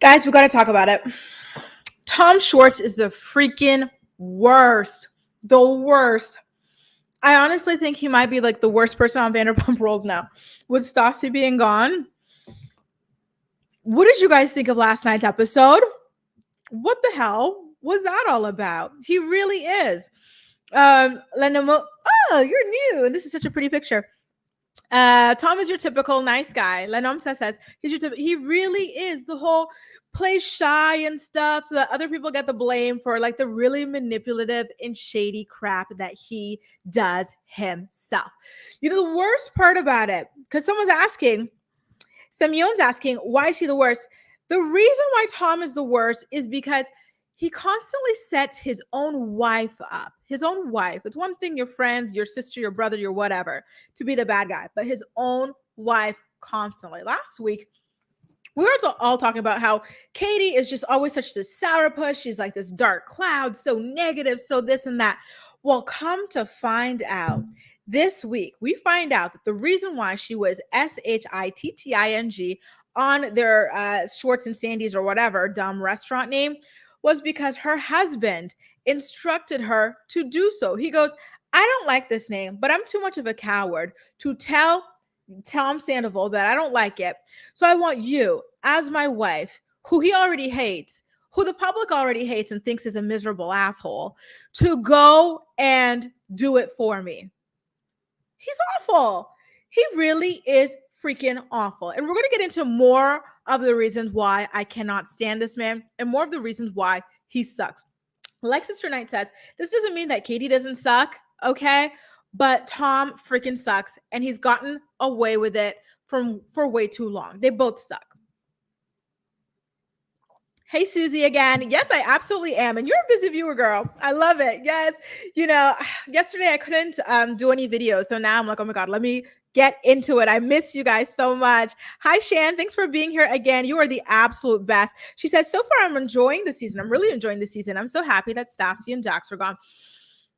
Guys, we got to talk about it. Tom Schwartz is the freaking worst. The worst. I honestly think he might be like the worst person on Vanderpump Rules now. With Stassi being gone, what did you guys think of last night's episode? What the hell was that all about? He really is. Lenamo, oh, you're new. And this is such a pretty picture. Tom is your typical nice guy. Lenom says he really is the whole play shy and stuff so that other people get the blame for like the really manipulative and shady crap that he does himself. You know, the worst part about it, because someone's asking, Semyon's asking, why is he the worst? The reason why Tom is the worst is because he constantly sets his own wife up. His own wife. It's one thing your friend, your sister, your brother, your whatever, to be the bad guy, but his own wife constantly. Last week, we were all talking about how Katie is just always such this sourpuss. She's like this dark cloud, so negative, so this and that. Well, come to find out, this week, we find out that the reason why she was SHITTING on their Schwartz and Sandy's or whatever dumb restaurant name was because her husband instructed her to do so. He goes, I don't like this name, but I'm too much of a coward to tell Tom Sandoval that I don't like it. So I want you, as my wife, who he already hates, who the public already hates and thinks is a miserable asshole, to go and do it for me. He's awful. He really is freaking awful. And we're going to get into more of the reasons why I cannot stand this man and more of the reasons why he sucks. Like Sister Knight says, this doesn't mean that Katie doesn't suck, okay? But Tom freaking sucks, and he's gotten away with it for way too long. They both suck. Hey, Susie again. Yes, I absolutely am. And you're a busy viewer, girl. I love it. Yes. You know, yesterday I couldn't do any videos. So now I'm like, oh my God, let me get into it. I miss you guys so much. Hi, Shan. Thanks for being here again. You are the absolute best. She says, so far I'm enjoying the season. I'm really enjoying the season. I'm so happy that Stassi and Dax are gone.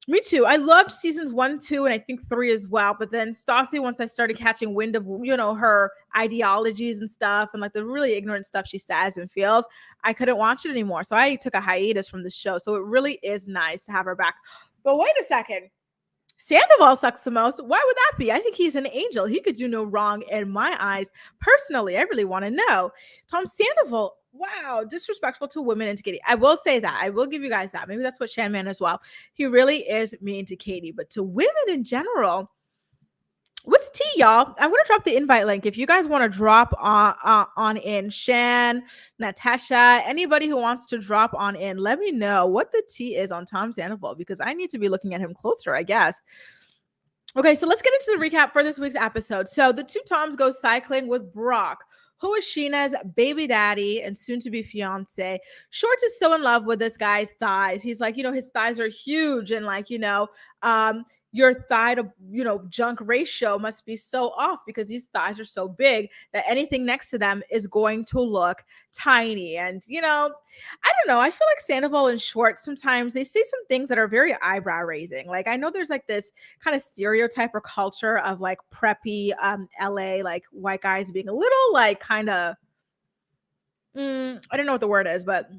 Me too. I loved seasons 1, 2, and I think 3 as well. But then Stassi, once I started catching wind of, you know, her ideologies and stuff and like the really ignorant stuff she says and feels, I couldn't watch it anymore. So I took a hiatus from the show. So it really is nice to have her back. But wait a second. Sandoval sucks the most. Why would that be? I think he's an angel. He could do no wrong in my eyes. Personally, I really want to know. Tom Sandoval, wow, disrespectful to women and to Katie. I will say that. I will give you guys that. Maybe that's what Shan meant as well. He really is mean to Katie. But to women in general, what's tea, y'all? I'm going to drop the invite link. If you guys want to drop on in, Shan, Natasha, anybody who wants to drop on in, let me know what the tea is on Tom Sandoval, because I need to be looking at him closer, I guess. Okay, so let's get into the recap for this week's episode. So the two Toms go cycling with Brock, who is Sheena's baby daddy and soon-to-be fiance. Schwartz is so in love with this guy's thighs. He's like, you know, his thighs are huge, and like, you know, your thigh to, you know, junk ratio must be so off because these thighs are so big that anything next to them is going to look tiny. And, you know, I don't know. I feel like Sandoval and Schwartz, sometimes they say some things that are very eyebrow raising. Like, I know there's like this kind of stereotype or culture of like preppy LA, like white guys being a little like kind of, I don't know what the word is, but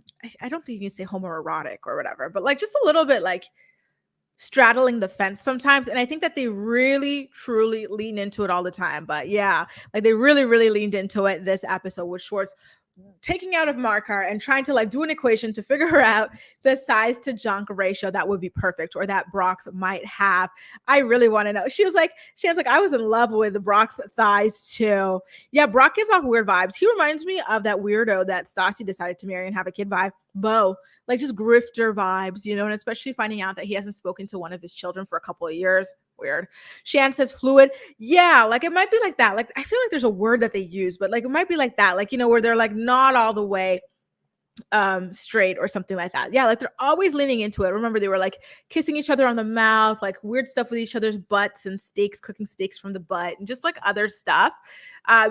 I don't think you can say homoerotic or whatever, but like just a little bit like straddling the fence sometimes. And I think that they really truly lean into it all the time. But yeah, like they really leaned into it this episode with Schwartz taking out a marker and trying to like do an equation to figure out the size to junk ratio that would be perfect, or that Brock's might have. I really want to know. She was like, I was in love with Brock's thighs too. Yeah, Brock gives off weird vibes. He reminds me of that weirdo that Stassi decided to marry and have a kid by, Bo. Like just grifter vibes, you know, and especially finding out that he hasn't spoken to one of his children for a couple of years. Weird. Shan says fluid. Yeah, like it might be like that. Like I feel like there's a word that they use, but like it might be like that. Like, you know, where they're like not all the way straight or something like that. Yeah, like they're always leaning into it. Remember, they were like kissing each other on the mouth, like weird stuff with each other's butts and steaks, cooking steaks from the butt and just like other stuff.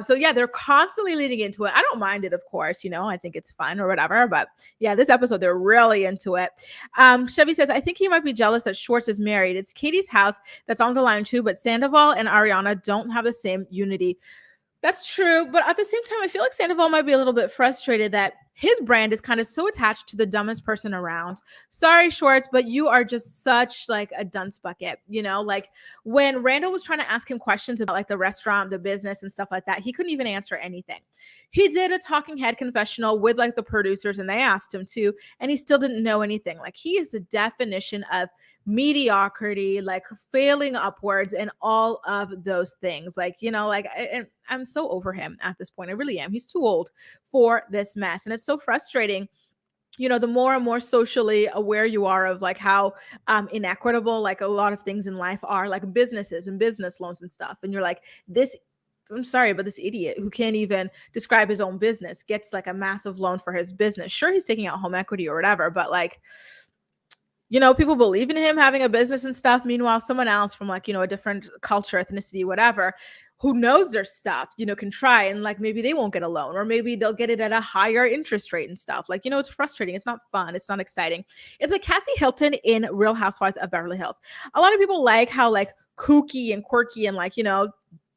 So yeah, they're constantly leaning into it. I don't mind it, of course, you know, I think it's fun or whatever, but yeah, this episode, they're really into it. Chevy says, I think he might be jealous that Schwartz is married. It's Katie's house that's on the line too, but Sandoval and Ariana don't have the same unity. That's true. But at the same time, I feel like Sandoval might be a little bit frustrated that his brand is kind of so attached to the dumbest person around. Sorry, Schwartz, but you are just such like a dunce bucket, you know? Like when Randall was trying to ask him questions about like the restaurant, the business and stuff like that, he couldn't even answer anything. He did a talking head confessional with like the producers and they asked him to, and he still didn't know anything. Like he is the definition of mediocrity, like failing upwards and all of those things. Like, you know, like I'm so over him at this point. I really am. He's too old for this mess. And it's so frustrating, you know, the more and more socially aware you are of like how inequitable like a lot of things in life are, like businesses and business loans and stuff. And you're like, this, I'm sorry, but this idiot who can't even describe his own business gets like a massive loan for his business. Sure, he's taking out home equity or whatever, but like, you know, people believe in him having a business and stuff. Meanwhile, someone else from like, you know, a different culture, ethnicity, whatever, who knows their stuff, you know, can try and like maybe they won't get a loan or maybe they'll get it at a higher interest rate and stuff. Like, you know, it's frustrating. It's not fun. It's not exciting. It's like Kathy Hilton in Real Housewives of Beverly Hills. A lot of people like how like kooky and quirky and like, you know,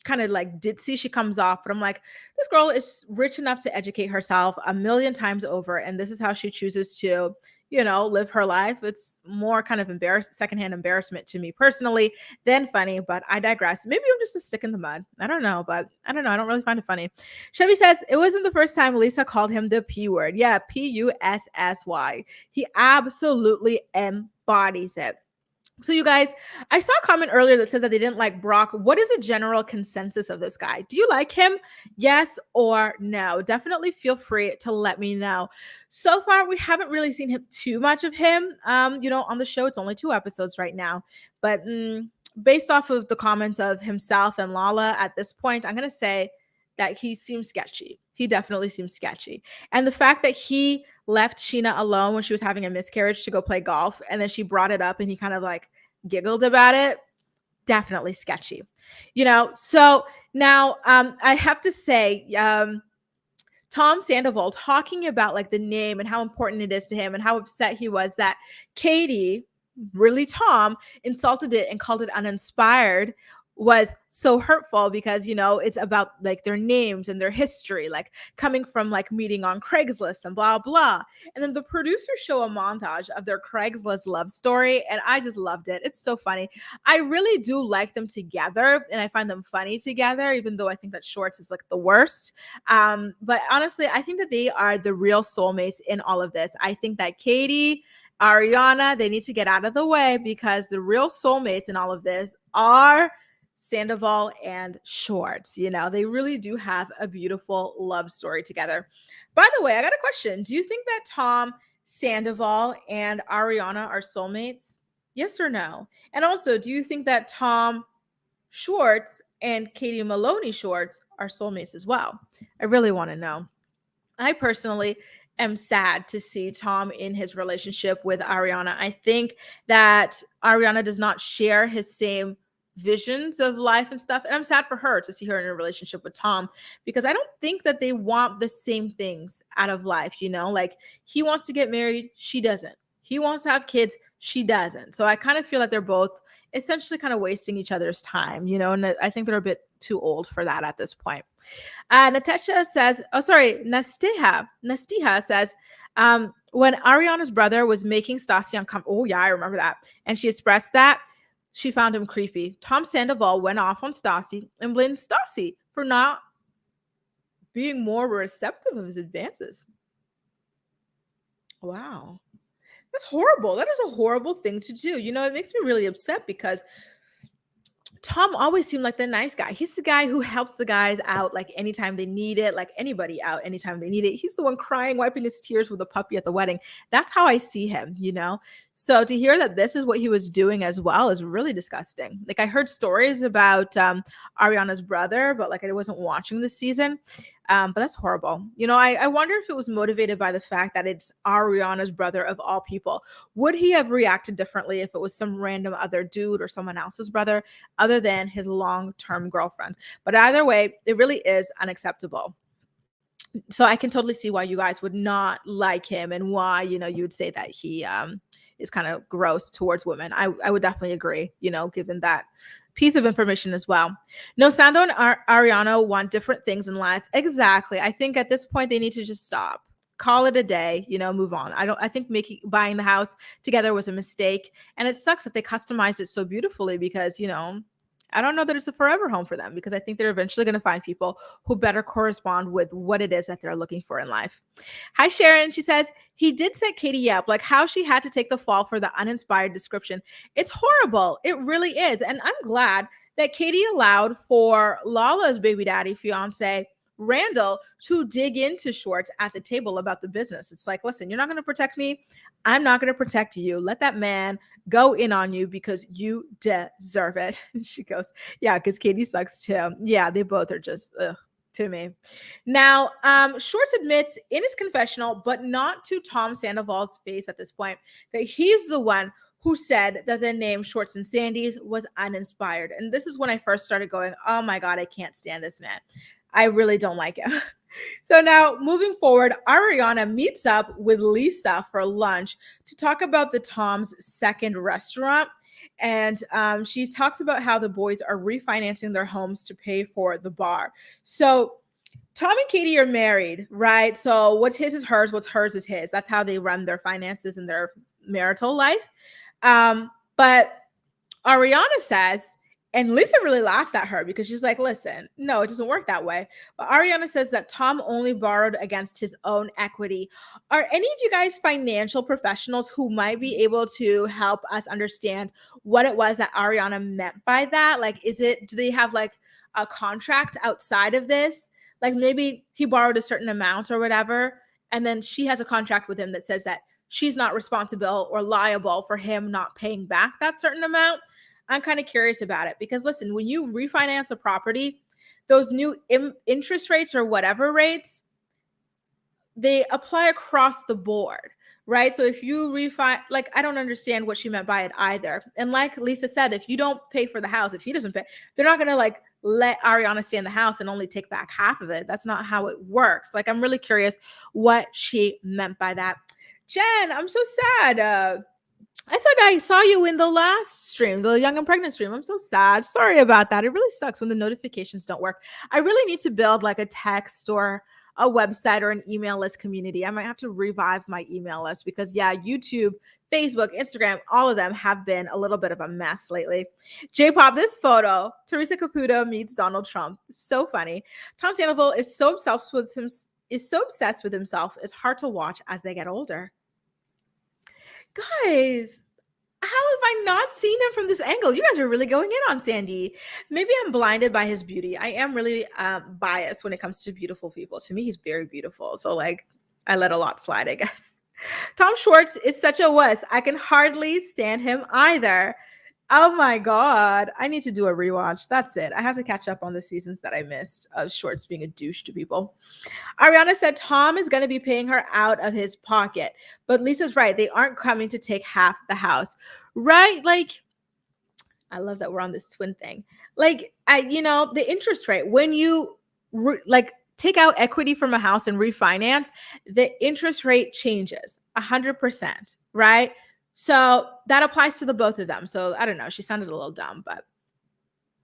kind of like ditzy she comes off, but I'm like, this girl is rich enough to educate herself a million times over, and this is how she chooses to, you know, live her life. It's more kind of secondhand embarrassment to me personally than funny, but I digress. Maybe I'm just a stick in the mud. I don't know, but I don't know. I don't really find it funny. Chevy says it wasn't the first time Lisa called him the P word. Yeah, Pussy. He absolutely embodies it. So you guys, I saw a comment earlier that said that they didn't like Brock. What is the general consensus of this guy? Do you like him? Yes or no? Definitely feel free to let me know. So far, we haven't really seen too much of him. You know, on the show, it's only 2 episodes right now. But based off of the comments of himself and Lala at this point, I'm going to say that he seems sketchy. He definitely seems sketchy. And the fact that he left Sheena alone when she was having a miscarriage to go play golf, and then she brought it up and he kind of like giggled about it, definitely sketchy. You know, so now I have to say, Tom Sandoval talking about like the name and how important it is to him and how upset he was that Katie, really Tom, insulted it and called it uninspired was so hurtful because, you know, it's about like their names and their history, like coming from like meeting on Craigslist and blah, blah. And then the producers show a montage of their Craigslist love story. And I just loved it. It's so funny. I really do like them together and I find them funny together, even though I think that Schwartz is like the worst. But honestly, I think that they are the real soulmates in all of this. I think that Katie, Ariana, they need to get out of the way because the real soulmates in all of this are Sandoval and Schwartz. You know, they really do have a beautiful love story together. By the way, I got a question. Do you think that Tom Sandoval and Ariana are soulmates? Yes or no? And also, do you think that Tom Schwartz and Katie Maloney Schwartz are soulmates as well? I really want to know. I personally am sad to see Tom in his relationship with Ariana. I think that Ariana does not share his same visions of life and stuff. And I'm sad for her to see her in a relationship with Tom because I don't think that they want the same things out of life, you know? Like he wants to get married, she doesn't. He wants to have kids, she doesn't. So I kind of feel like they're both essentially kind of wasting each other's time, you know? And I think they're a bit too old for that at this point. Natasha says, Nastiha says, when Ariana's brother was making Stassi uncomfortable, oh yeah, I remember that. And she expressed that she found him creepy. Tom Sandoval went off on Stassi and blamed Stassi for not being more receptive of his advances. Wow. That's horrible. That is a horrible thing to do. You know, it makes me really upset because Tom always seemed like the nice guy. He's the guy who helps the guys out like anytime they need it, like anybody out anytime they need it. He's the one crying, wiping his tears with a puppy at the wedding. That's how I see him, you know? So to hear that this is what he was doing as well is really disgusting. Like I heard stories about Ariana's brother, but like I wasn't watching this season. But that's horrible. You know, I wonder if it was motivated by the fact that it's Ariana's brother of all people. Would he have reacted differently if it was some random other dude or someone else's brother other than his long-term girlfriend? But either way, it really is unacceptable. So I can totally see why you guys would not like him and why, you know, you would say that he is kind of gross towards women. I would definitely agree, you know, given that piece of information as well. No, Sando and Ariana want different things in life. Exactly. I think at this point they need to just stop. call it a day, move on. I think buying the house together was a mistake. And it sucks that they customized it so beautifully because, I don't know that it's a forever home for them, because I think they're eventually going to find people who better correspond with what it is that they're looking for in life. Hi, Sharon. She says, he did set Katie up, like how she had to take the fall for the uninspired description. It's horrible. It really is. And I'm glad that Katie allowed for Lala's baby daddy, fiance, Randall, to dig into Schwartz at the table about the business. It's like, listen, you're not going to protect me. I'm not going to protect you. Let that man go in on you because you deserve it. She goes, yeah, because Katie sucks too. Yeah, they both are just to me. Now, Schwartz admits in his confessional, but not to Tom Sandoval's face at this point, that he's the one who said that the name Schwartz and Sandy's was uninspired. And this is when I first started going, oh my God, I can't stand this man. I really don't like him. So now moving forward, Ariana meets up with Lisa for lunch to talk about the Tom's second restaurant. And she talks about how the boys are refinancing their homes to pay for the bar. So Tom and Katie are married, right? So what's his is hers, what's hers is his. That's how they run their finances and their marital life. But Ariana says, and Lisa really laughs at her because she's like, listen, no, it doesn't work that way. But Ariana says that Tom only borrowed against his own equity. Are any of you guys financial professionals who might be able to help us understand what it was that Ariana meant by that? Like, do they have like a contract outside of this? Like maybe he borrowed a certain amount or whatever, and then she has a contract with him that says that she's not responsible or liable for him not paying back that certain amount. I'm kind of curious about it because listen, when you refinance a property, those new interest rates or whatever rates, they apply across the board, right? So if you like, I don't understand what she meant by it either. And like Lisa said, if you don't pay for the house, if he doesn't pay, they're not going to like let Ariana stay in the house and only take back half of it. That's not how it works. Like, I'm really curious what she meant by that. Jen, I'm so sad. I thought I saw you in the last stream, the Young and Pregnant stream. I'm so sad. Sorry about that. It really sucks when the notifications don't work. I really need to build like a text or a website or an email list community. I might have to revive my email list because, yeah, YouTube, Facebook, Instagram, all of them have been a little bit of a mess lately. J-Pop, this photo, Teresa Caputo meets Donald Trump. So funny. Tom Sandoval is so obsessed with himself. It's hard to watch as they get older. Guys, how have I not seen him from this angle? You guys are really going in on Sandy. Maybe I'm blinded by his beauty. I am really biased when it comes to beautiful people. To me, he's very beautiful. So like, I let a lot slide, I guess. Tom Schwartz is such a wuss. I can hardly stand him either. Oh my God. I need to do a rewatch. That's it. I have to catch up on the seasons that I missed of Schwartz being a douche to people. Ariana said Tom is going to be paying her out of his pocket. But Lisa's right. They aren't coming to take half the house. Right? Like, I love that we're on this twin thing. Like, the interest rate, when you take out equity from a house and refinance, the interest rate changes 100%, right? So that applies to the both of them. So I don't know. She sounded a little dumb, but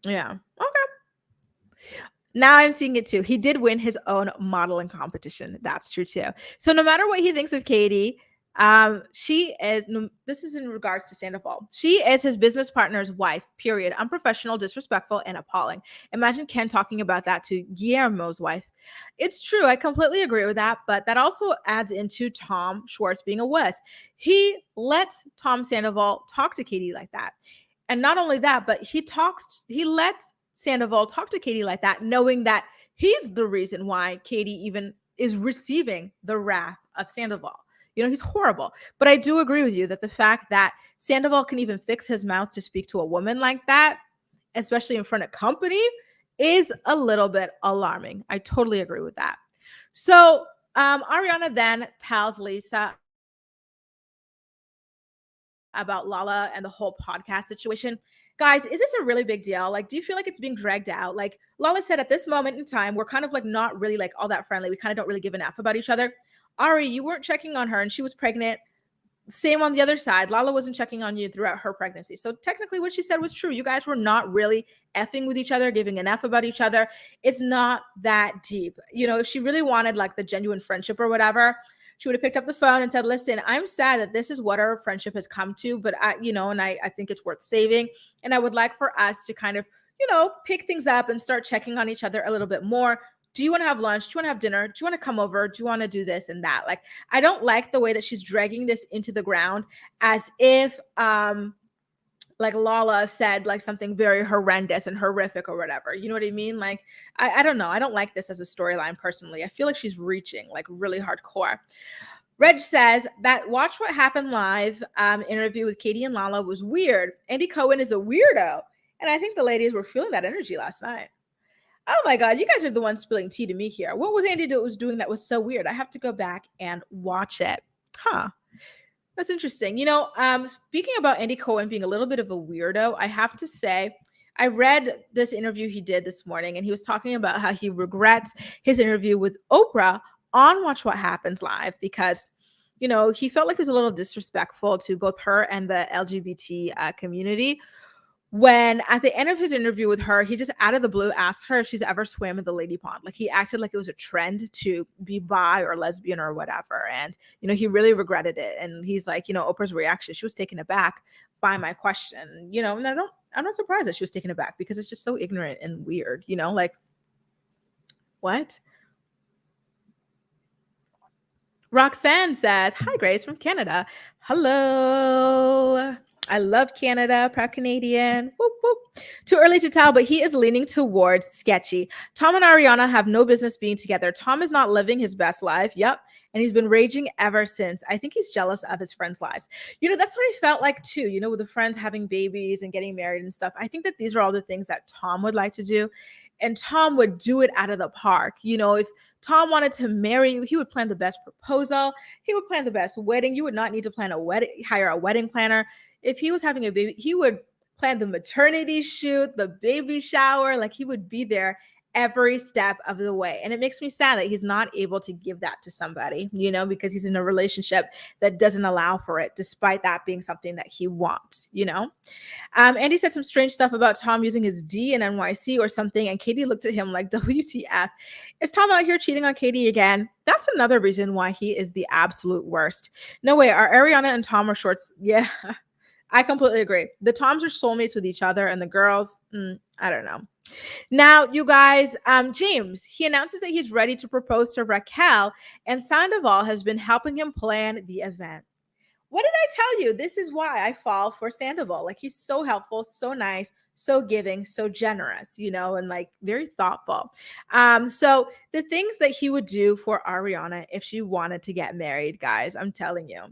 yeah. Okay. Now I'm seeing it too. He did win his own modeling competition. That's true too. So no matter what he thinks of Katie, this is in regards to Sandoval. She is his business partner's wife, period. Unprofessional, disrespectful, and appalling. Imagine Ken talking about that to Guillermo's wife. It's true. I completely agree with that. But that also adds into Tom Schwartz being a wuss. He lets Tom Sandoval talk to Katie like that. And not only that, but he lets Sandoval talk to Katie like that, knowing that he's the reason why Katie even is receiving the wrath of Sandoval. He's horrible. But I do agree with you that the fact that Sandoval can even fix his mouth to speak to a woman like that, especially in front of company, is a little bit alarming. I totally agree with that. So Ariana then tells Lisa about Lala and the whole podcast situation. Guys, is this a really big deal? Like, do you feel like it's being dragged out? Like Lala said, at this moment in time, we're kind of like not really like all that friendly. We kind of don't really give an F about each other. Ari, you weren't checking on her and she was pregnant. Same on the other side. Lala wasn't checking on you throughout her pregnancy. So technically what she said was true. You guys were not really effing with each other, giving an F about each other. It's not that deep. If she really wanted like the genuine friendship or whatever, she would have picked up the phone and said, listen, I'm sad that this is what our friendship has come to, but I think it's worth saving. And I would like for us to kind of, pick things up and start checking on each other a little bit more. Do you want to have lunch? Do you want to have dinner? Do you want to come over? Do you want to do this and that? Like, I don't like the way that she's dragging this into the ground as if, like Lala said like something very horrendous and horrific or whatever. You know what I mean? Like, I don't know. I don't like this as a storyline personally. I feel like she's reaching like really hardcore. Reg says that Watch What Happened Live interview with Katie and Lala was weird. Andy Cohen is a weirdo. And I think the ladies were feeling that energy last night. Oh my God, you guys are the ones spilling tea to me here. What was Andy doing that was so weird? I have to go back and watch it. Huh. That's interesting. Speaking about Andy Cohen being a little bit of a weirdo, I have to say, I read this interview he did this morning, and he was talking about how he regrets his interview with Oprah on Watch What Happens Live because, he felt like he was a little disrespectful to both her and the LGBT community. When at the end of his interview with her, he just out of the blue asked her if she's ever swam in the lady pond. Like, he acted like it was a trend to be bi or lesbian or whatever. And, he really regretted it. And he's like, Oprah's reaction, she was taken aback by my question, and I'm not surprised that she was taken aback because it's just so ignorant and weird, like, what? Roxanne says, hi, Grace from Canada. Hello. I love Canada, proud Canadian. Whoop, whoop. Too early to tell, but he is leaning towards sketchy. Tom and Ariana have no business being together. Tom is not living his best life. Yep. And he's been raging ever since. I think he's jealous of his friends' lives. That's what I felt like too, with the friends having babies and getting married and stuff. I think that these are all the things that Tom would like to do. And Tom would do it out of the park. If Tom wanted to marry you, he would plan the best proposal. He would plan the best wedding. You would not need to hire a wedding planner. If he was having a baby, he would plan the maternity shoot, the baby shower. Like, he would be there every step of the way. And it makes me sad that he's not able to give that to somebody, because he's in a relationship that doesn't allow for it, despite that being something that he wants, Andy said some strange stuff about Tom using his D in NYC or something. And Katie looked at him like, WTF? Is Tom out here cheating on Katie again? That's another reason why he is the absolute worst. No way. Are Ariana and Tom or Schwartz? Yeah. I completely agree. The Toms are soulmates with each other, and the girls, I don't know. Now, you guys, James, he announces that he's ready to propose to Raquel, and Sandoval has been helping him plan the event. What did I tell you? This is why I fall for Sandoval. Like, he's so helpful, so nice, so giving, so generous, and like very thoughtful. So the things that he would do for Ariana if she wanted to get married, guys, I'm telling you.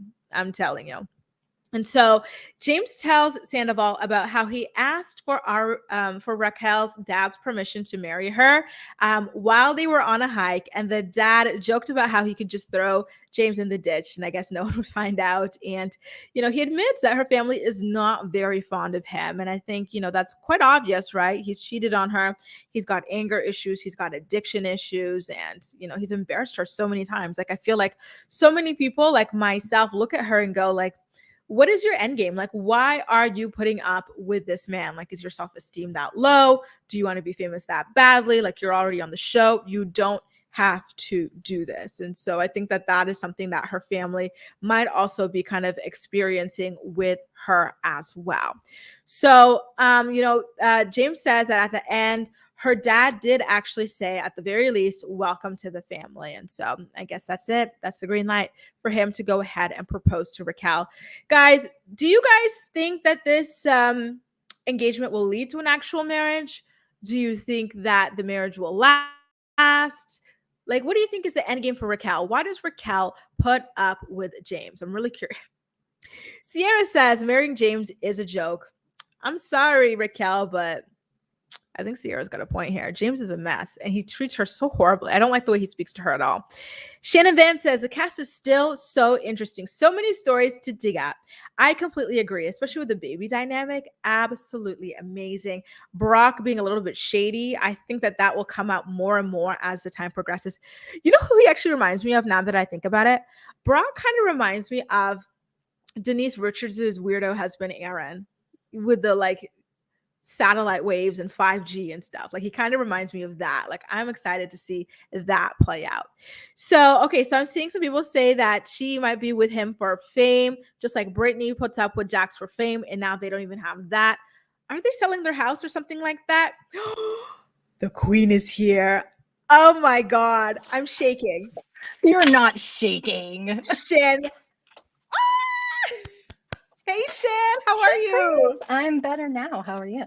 And so James tells Sandoval about how he asked for Raquel's dad's permission to marry her while they were on a hike. And the dad joked about how he could just throw James in the ditch, and I guess no one would find out. And, he admits that her family is not very fond of him. And I think, that's quite obvious, right? He's cheated on her. He's got anger issues. He's got addiction issues. And, he's embarrassed her so many times. Like, I feel like so many people like myself look at her and go like, what is your end game? Like, why are you putting up with this man? Like, is your self-esteem that low? Do you want to be famous that badly? Like, you're already on the show. You don't have to do this. And so I think that that is something that her family might also be kind of experiencing with her as well. So, James says that at the end, her dad did actually say, at the very least, welcome to the family. And so I guess that's it. That's the green light for him to go ahead and propose to Raquel. Guys, do you guys think that this engagement will lead to an actual marriage? Do you think that the marriage will last? Like, what do you think is the end game for Raquel? Why does Raquel put up with James? I'm really curious. Sierra says marrying James is a joke. I'm sorry, Raquel, but I think Sierra's got a point here. James is a mess, and he treats her so horribly. I don't like the way he speaks to her at all. Shannon Van says, the cast is still so interesting. So many stories to dig at. I completely agree, especially with the baby dynamic. Absolutely amazing. Brock being a little bit shady. I think that that will come out more and more as the time progresses. You know who he actually reminds me of now that I think about it? Brock kind of reminds me of Denise Richards' weirdo husband, Aaron, with the like satellite waves and 5G and stuff. Like he kind of reminds me of that. Like I'm excited to see that play out. So, okay, so I'm seeing some people say that she might be with him for fame, just like Britney puts up with Jax for fame, and now they don't even have that. Are they selling their house or something like that? The queen is here. Oh my God, I'm shaking. You're not shaking. Shan. Hey, Shan, how are you? I'm better now. How are you?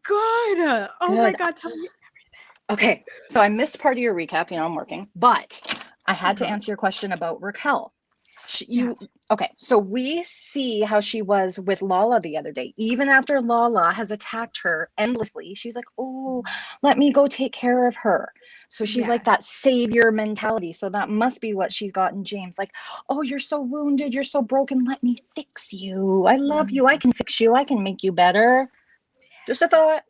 Good. Oh Good. my God, tell me. Okay, so I missed part of your recap. You know, I'm working, but I had to answer your question about Raquel. Okay, so we see how she was with Lala the other day. Even after Lala has attacked her endlessly, she's like, oh, let me go take care of her. So she's like that savior mentality. So that must be what she's got in James. Like, oh, you're so wounded, you're so broken, let me fix you. I love you, I can fix you, I can make you better. Just a thought.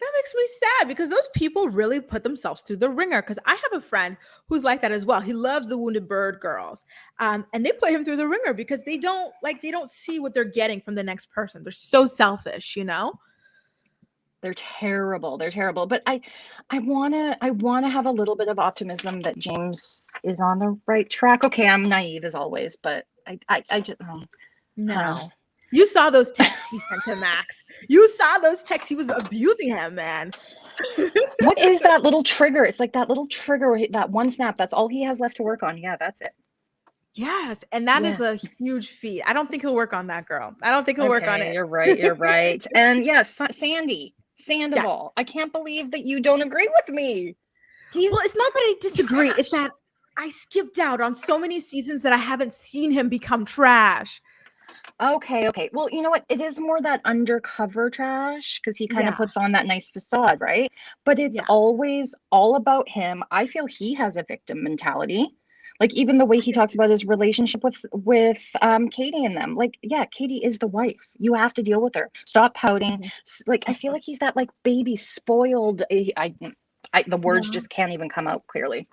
That makes me sad because those people really put themselves through the ringer. Because I have a friend who's like that as well. He loves the wounded bird girls, and they put him through the ringer because they don't see what they're getting from the next person. They're so selfish, you know. They're terrible. They're terrible. But I wanna have a little bit of optimism that James is on the right track. Okay, I'm naive as always, but I just no. You saw those texts he sent to Max. You saw those texts. He was abusing him, man. What is that little trigger? It's like that little trigger, that one snap. That's all he has left to work on. Yeah, that's it. Yes, and that is a huge feat. I don't think he'll work on that, girl. I don't think he'll work on it. You're right. You're right. And yes, Sandoval. I can't believe that you don't agree with me. Well, it's not that I disagree. It's that I skipped out on so many seasons that I haven't seen him become trash. Okay. Well, you know what? It is more that undercover trash because he kind of puts on that nice facade, right? But it's always all about him. I feel he has a victim mentality. Like even the way he talks about his relationship with Katie and them. Like, yeah, Katie is the wife. You have to deal with her. Stop pouting. Like, I feel like he's that like baby spoiled. The words just can't even come out clearly.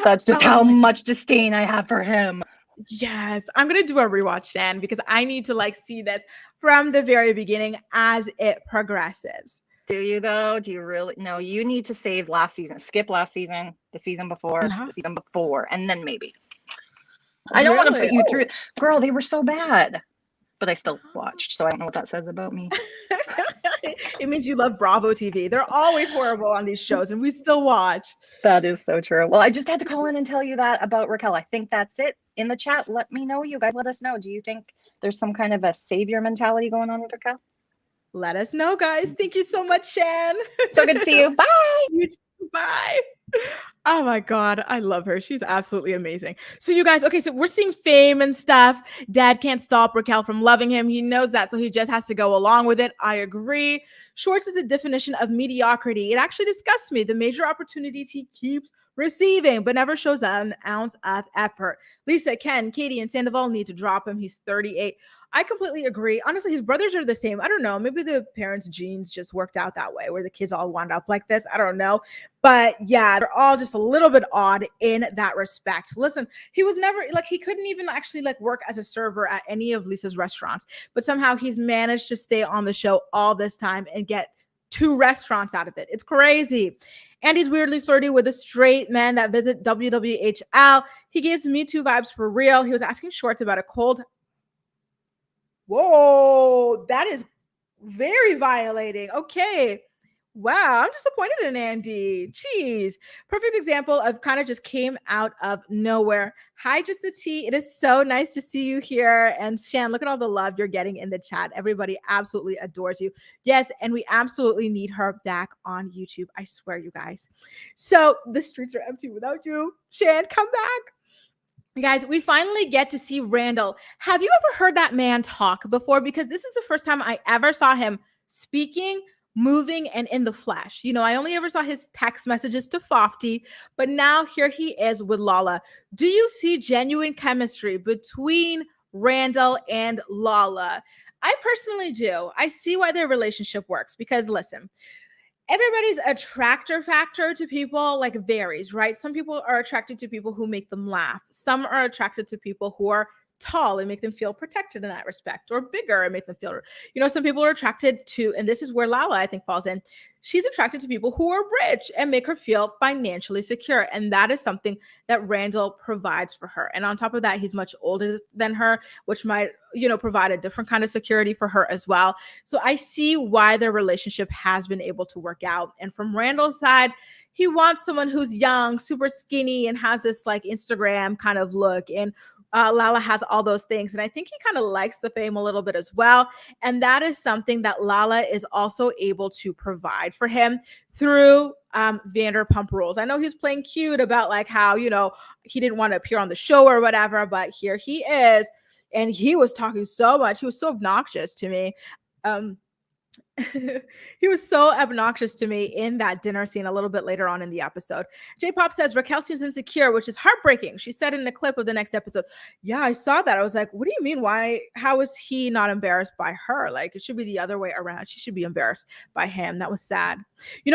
That's just how much disdain I have for him. Yes, I'm gonna do a rewatch, Shan, because I need to like see this from the very beginning as it progresses. Do you though? Do you really? No, you need to save last season. Skip last season, the season before, the season before, and then maybe. I don't want to put you through. Girl, they were so bad. But I still watched, so I don't know what that says about me. It means you love Bravo TV. They're always horrible on these shows, and we still watch. That is so true. Well, I just had to call in and tell you that about Raquel. I think that's it. In the chat, let me know. You guys let us know. Do you think there's some kind of a savior mentality going on with Raquel? Let us know, guys. Thank you so much, Shan. So good to see you. Bye. You too. Bye. Oh my God, I love her. She's absolutely amazing. So you guys, okay, so we're seeing fame and stuff. Dad can't stop Raquel from loving him. He knows that, so he just has to go along with it. I agree. Schwartz is a definition of mediocrity. It actually disgusts me, the major opportunities he keeps receiving, but never shows an ounce of effort. Lisa, Ken, Katie, and Sandoval need to drop him. He's 38. I completely agree. Honestly, his brothers are the same. I don't know. Maybe the parents' genes just worked out that way where the kids all wound up like this. I don't know. But yeah, they're all just a little bit odd in that respect. Listen, he was never like, he couldn't even actually like work as a server at any of Lisa's restaurants, but somehow he's managed to stay on the show all this time and get 2 restaurants out of it. It's crazy. And he's weirdly flirty with a straight man that visit WWHL. He gives Me Too vibes for real. He was asking Schwartz about a cold. Whoa, that is very violating. Okay. Wow, I'm disappointed in Andy. Jeez. Perfect example of kind of just came out of nowhere. Hi, Just the Tea. It is so nice to see you here. And Shan, look at all the love you're getting in the chat. Everybody absolutely adores you. Yes, and we absolutely need her back on YouTube. I swear, you guys. So the streets are empty without you. Shan, come back. Guys, we finally get to see Randall. Have you ever heard that man talk before? Because this is the first time I ever saw him speaking, moving, and in the flesh. You know, I only ever saw his text messages to Fofty, but now here he is with Lala. Do you see genuine chemistry between Randall and Lala? I personally do. I see why their relationship works because listen, everybody's attractor factor to people like varies, right? Some people are attracted to people who make them laugh. Some are attracted to people who are tall and make them feel protected in that respect, or bigger and make them feel, some people are attracted to, and this is where Lala, I think, falls in. She's attracted to people who are rich and make her feel financially secure. And that is something that Randall provides for her. And on top of that, he's much older than her, which might, provide a different kind of security for her as well. So I see why their relationship has been able to work out. And from Randall's side, he wants someone who's young, super skinny, and has this like Instagram kind of look. And Lala has all those things. And I think he kind of likes the fame a little bit as well. And that is something that Lala is also able to provide for him through Vanderpump Rules. I know he's playing cute about like how, he didn't want to appear on the show or whatever, but here he is. And he was talking so much. He was so obnoxious to me. He was so obnoxious to me in that dinner scene a little bit later on in the episode. J-Pop says Raquel seems insecure, which is heartbreaking. She said in the clip of the next episode, yeah, I saw that. I was like, what do you mean? How is he not embarrassed by her? Like, it should be the other way around. She should be embarrassed by him. That was sad.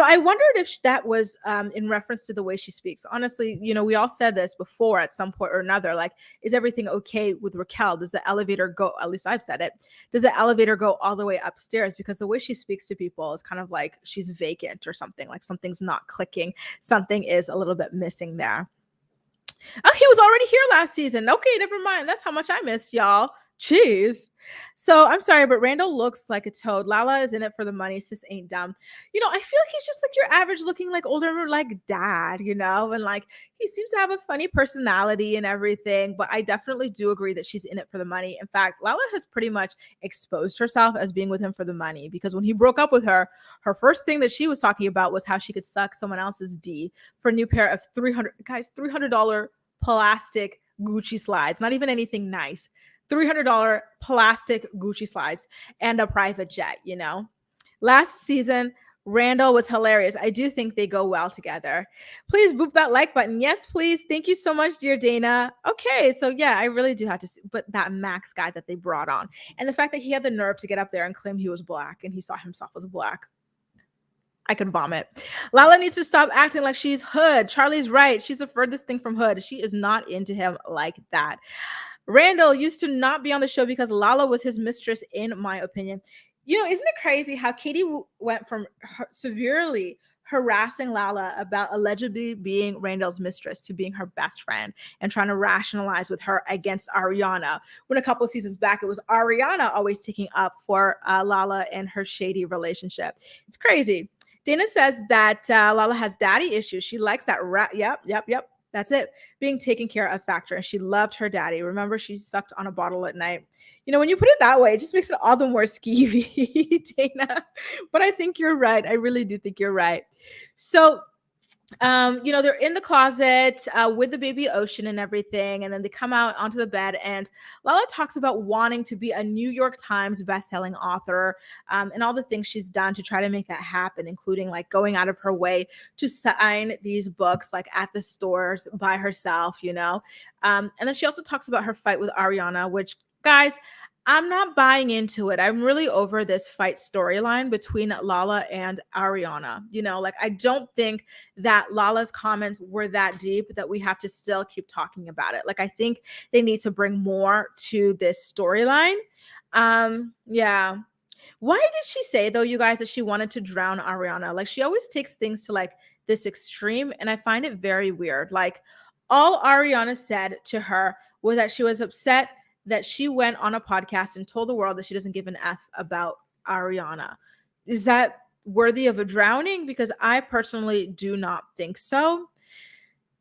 I wondered if that was in reference to the way she speaks. Honestly, we all said this before at some point or another, like, is everything okay with Raquel? Does the elevator go, at least I've said it, does the elevator go all the way upstairs? Because the way she speaks to people is kind of like she's vacant or something, like something's not clicking, something is a little bit missing there. Oh, he was already here last season. Okay, never mind. That's how much I missed, y'all. Jeez. So I'm sorry, but Randall looks like a toad. Lala is in it for the money. Sis ain't dumb. I feel like he's just like your average looking like older like dad, and like he seems to have a funny personality and everything. But I definitely do agree that she's in it for the money. In fact, Lala has pretty much exposed herself as being with him for the money, because when he broke up with her, her first thing that she was talking about was how she could suck someone else's D for a new pair of $300 plastic Gucci slides, not even anything nice. $300 plastic Gucci slides and a private jet, Last season, Randall was hilarious. I do think they go well together. Please boop that like button. Yes, please. Thank you so much, dear Dana. Okay, so yeah, I really do have to see, but that Max guy that they brought on, and the fact that he had the nerve to get up there and claim he was black and he saw himself as black. I could vomit. Lala needs to stop acting like she's hood. Charlie's right. She's the furthest thing from hood. She is not into him like that. Randall used to not be on the show because Lala was his mistress, in my opinion. Isn't it crazy how Katie went from severely harassing Lala about allegedly being Randall's mistress to being her best friend and trying to rationalize with her against Ariana, when a couple of seasons back, it was Ariana always taking up for Lala and her shady relationship. It's crazy. Dana says that Lala has daddy issues. She likes that. Yep. That's it. Being taken care of factor. And she loved her daddy. Remember, she sucked on a bottle at night. When you put it that way, it just makes it all the more skeevy, Dana. But I think you're right. I really do think you're right. So, they're in the closet with the baby Ocean and everything. And then they come out onto the bed, and Lala talks about wanting to be a New York Times bestselling author, and all the things she's done to try to make that happen, including like going out of her way to sign these books like at the stores by herself, and then she also talks about her fight with Ariana, which, guys, I'm not buying into it. I'm really over this fight storyline between Lala and Ariana. Like, I don't think that Lala's comments were that deep that we have to still keep talking about it. Like, I think they need to bring more to this storyline. Yeah. Why did she say, though, you guys, that she wanted to drown Ariana? Like, she always takes things to like this extreme, and I find it very weird. Like, all Ariana said to her was that she was upset that she went on a podcast and told the world that she doesn't give an F about Ariana. Is that worthy of a drowning? Because I personally do not think so.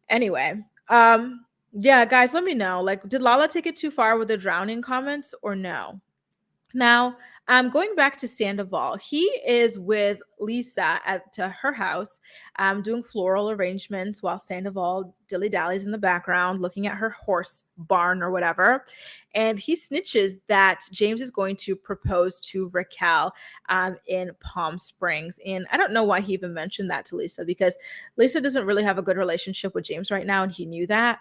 Anyway, yeah, guys, let me know. Like, did Lala take it too far with the drowning comments or no? Now, going back to Sandoval, he is with Lisa to her house, doing floral arrangements while Sandoval dilly-dallies in the background, looking at her horse barn or whatever. And he snitches that James is going to propose to Raquel in Palm Springs. And I don't know why he even mentioned that to Lisa, because Lisa doesn't really have a good relationship with James right now, and he knew that.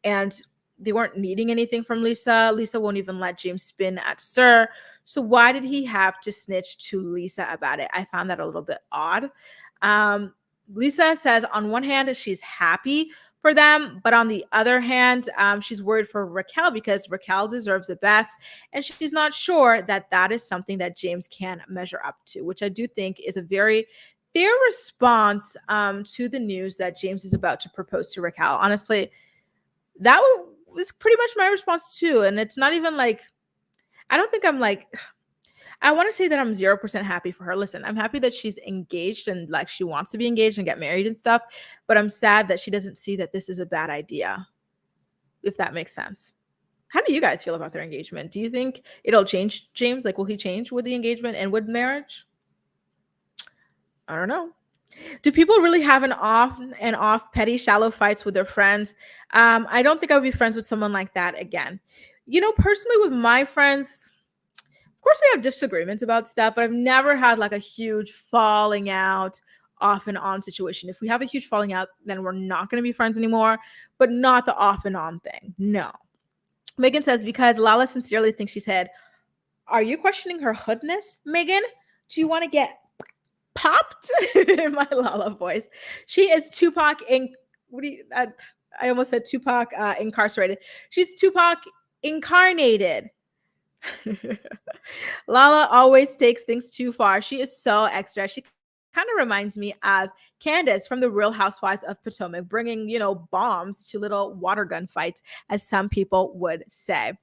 And they weren't needing anything from Lisa. Lisa won't even let James spin at Sir. So why did he have to snitch to Lisa about it? I found that a little bit odd. Lisa says on one hand, she's happy for them. But on the other hand, she's worried for Raquel because Raquel deserves the best. And she's not sure that that is something that James can measure up to, which I do think is a very fair response to the news that James is about to propose to Raquel. Honestly, that was pretty much my response too. And it's not even like, I don't think I'm like, I want to say that I'm 0% happy for her. Listen, I'm happy that she's engaged and like she wants to be engaged and get married and stuff, but I'm sad that she doesn't see that this is a bad idea, if that makes sense. How do you guys feel about their engagement? Do you think it'll change James? Like, will he change with the engagement and with marriage? I don't know. Do people really have an off petty shallow fights with their friends? I don't think I would be friends with someone like that again. You know, personally with my friends, of course we have disagreements about stuff, but I've never had like a huge falling out off and on situation. If we have a huge falling out, then we're not going to be friends anymore, but not the off and on thing. No. Megan says, because Lala sincerely thinks she's head. Are you questioning her hoodness, Megan? Do you want to get popped? In my Lala voice. She is Tupac in what do you I almost said Tupac incarcerated. She's Tupac incarnated. Lala always takes things too far. She is so extra. She kind of reminds me of Candace from the Real Housewives of Potomac, bringing, you know, bombs to little water gun fights, as some people would say.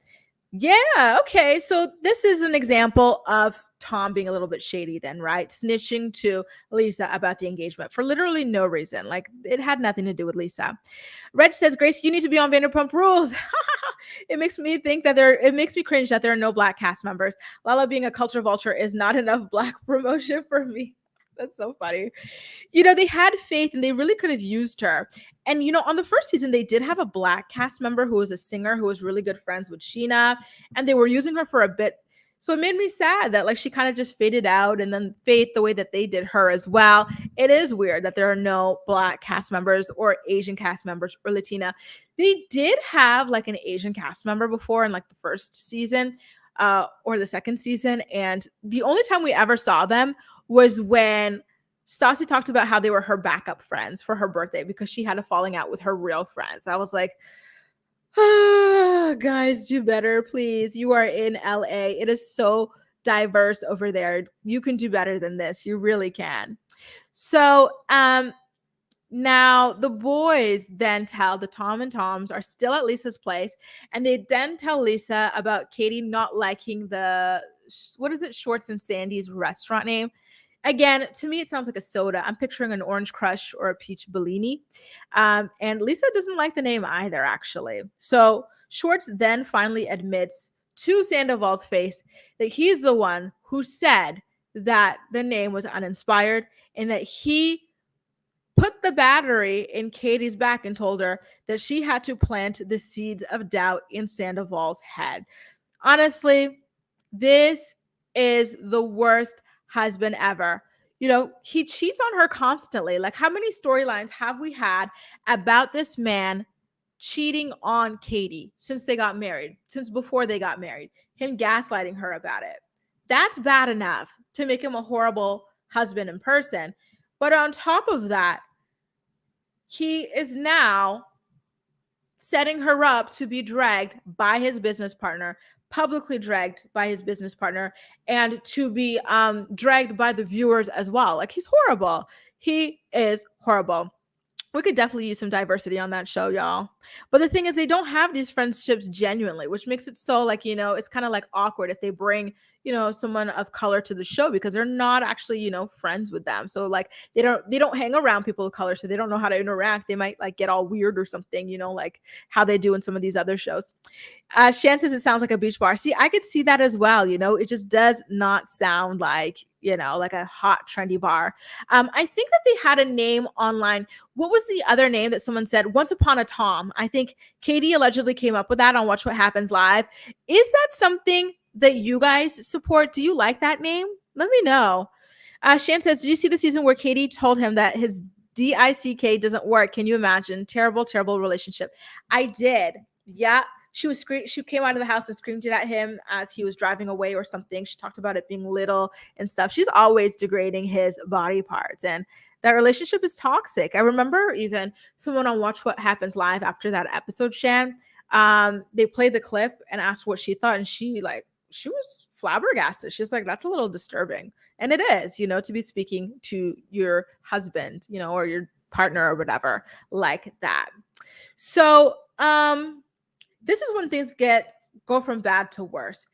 Yeah, okay. So this is an example of Tom being a little bit shady then, right? Snitching to Lisa about the engagement for literally no reason. Like it had nothing to do with Lisa. Reg says, Grace, you need to be on Vanderpump Rules. It makes me think that it makes me cringe that there are no Black cast members. Lala being a culture vulture is not enough Black promotion for me. That's so funny. You know, they had faith and they really could have used her. And, you know, on the first season, they did have a Black cast member who was a singer who was really good friends with Sheena, and they were using her for a bit. So it made me sad that like she kind of just faded out, and then Faith, the way that they did her as well. It is weird that there are no Black cast members or Asian cast members or Latina. They did have like an Asian cast member before in like the first season or the second season. And the only time we ever saw them was when Stassi talked about how they were her backup friends for her birthday because she had a falling out with her real friends. I was like, guys, do better, please. You are in LA. It is so diverse over there. You can do better than this. You really can. So, now the boys then tell the Tom and Toms are still at Lisa's place, and they then tell Lisa about Katie not liking the, what is it, Schwartz and Sandy's restaurant name. Again, to me, it sounds like a soda. I'm picturing an Orange Crush or a Peach Bellini. And Lisa doesn't like the name either, actually. So Schwartz then finally admits to Sandoval's face that he's the one who said that the name was uninspired and that he put the battery in Katie's back and told her that she had to plant the seeds of doubt in Sandoval's head. Honestly, this is the worst husband ever. You know, he cheats on her constantly. Like, how many storylines have we had about this man cheating on Katie since they got married, since before they got married, him gaslighting her about it? That's bad enough to make him a horrible husband in person. But on top of that, he is now setting her up to be dragged by his business partner, publicly dragged by his business partner, and to be dragged by the viewers as well. Like, he's horrible. He is horrible. We could definitely use some diversity on that show, y'all. But the thing is, they don't have these friendships genuinely, which makes it so like, you know, it's kind of like awkward if they bring, you know, someone of color to the show because they're not actually, you know, friends with them. So like they don't hang around people of color, so they don't know how to interact. They might like get all weird or something, you know, like how they do in some of these other shows. Shan says it sounds like a beach bar. See, I could see that as well. You know, it just does not sound like, you know, like a hot, trendy bar. I think that they had a name online. What was the other name that someone said? Once Upon a Tom. I think Katie allegedly came up with that on Watch What Happens Live. Is that something that you guys support? Do you like that name? Let me know. Shan says, did you see the season where Katie told him that his DICK doesn't work? Can you imagine? Terrible, terrible relationship. I did. Yeah. She came out of the house and screamed it at him as he was driving away or something. She talked about it being little and stuff. She's always degrading his body parts. And that relationship is toxic. I remember even someone on Watch What Happens Live after that episode, Shan, they played the clip and asked what she thought, and she was flabbergasted. She's like, that's a little disturbing. And it is, to be speaking to your husband, or your partner or whatever like that. So this is when things go from bad to worse.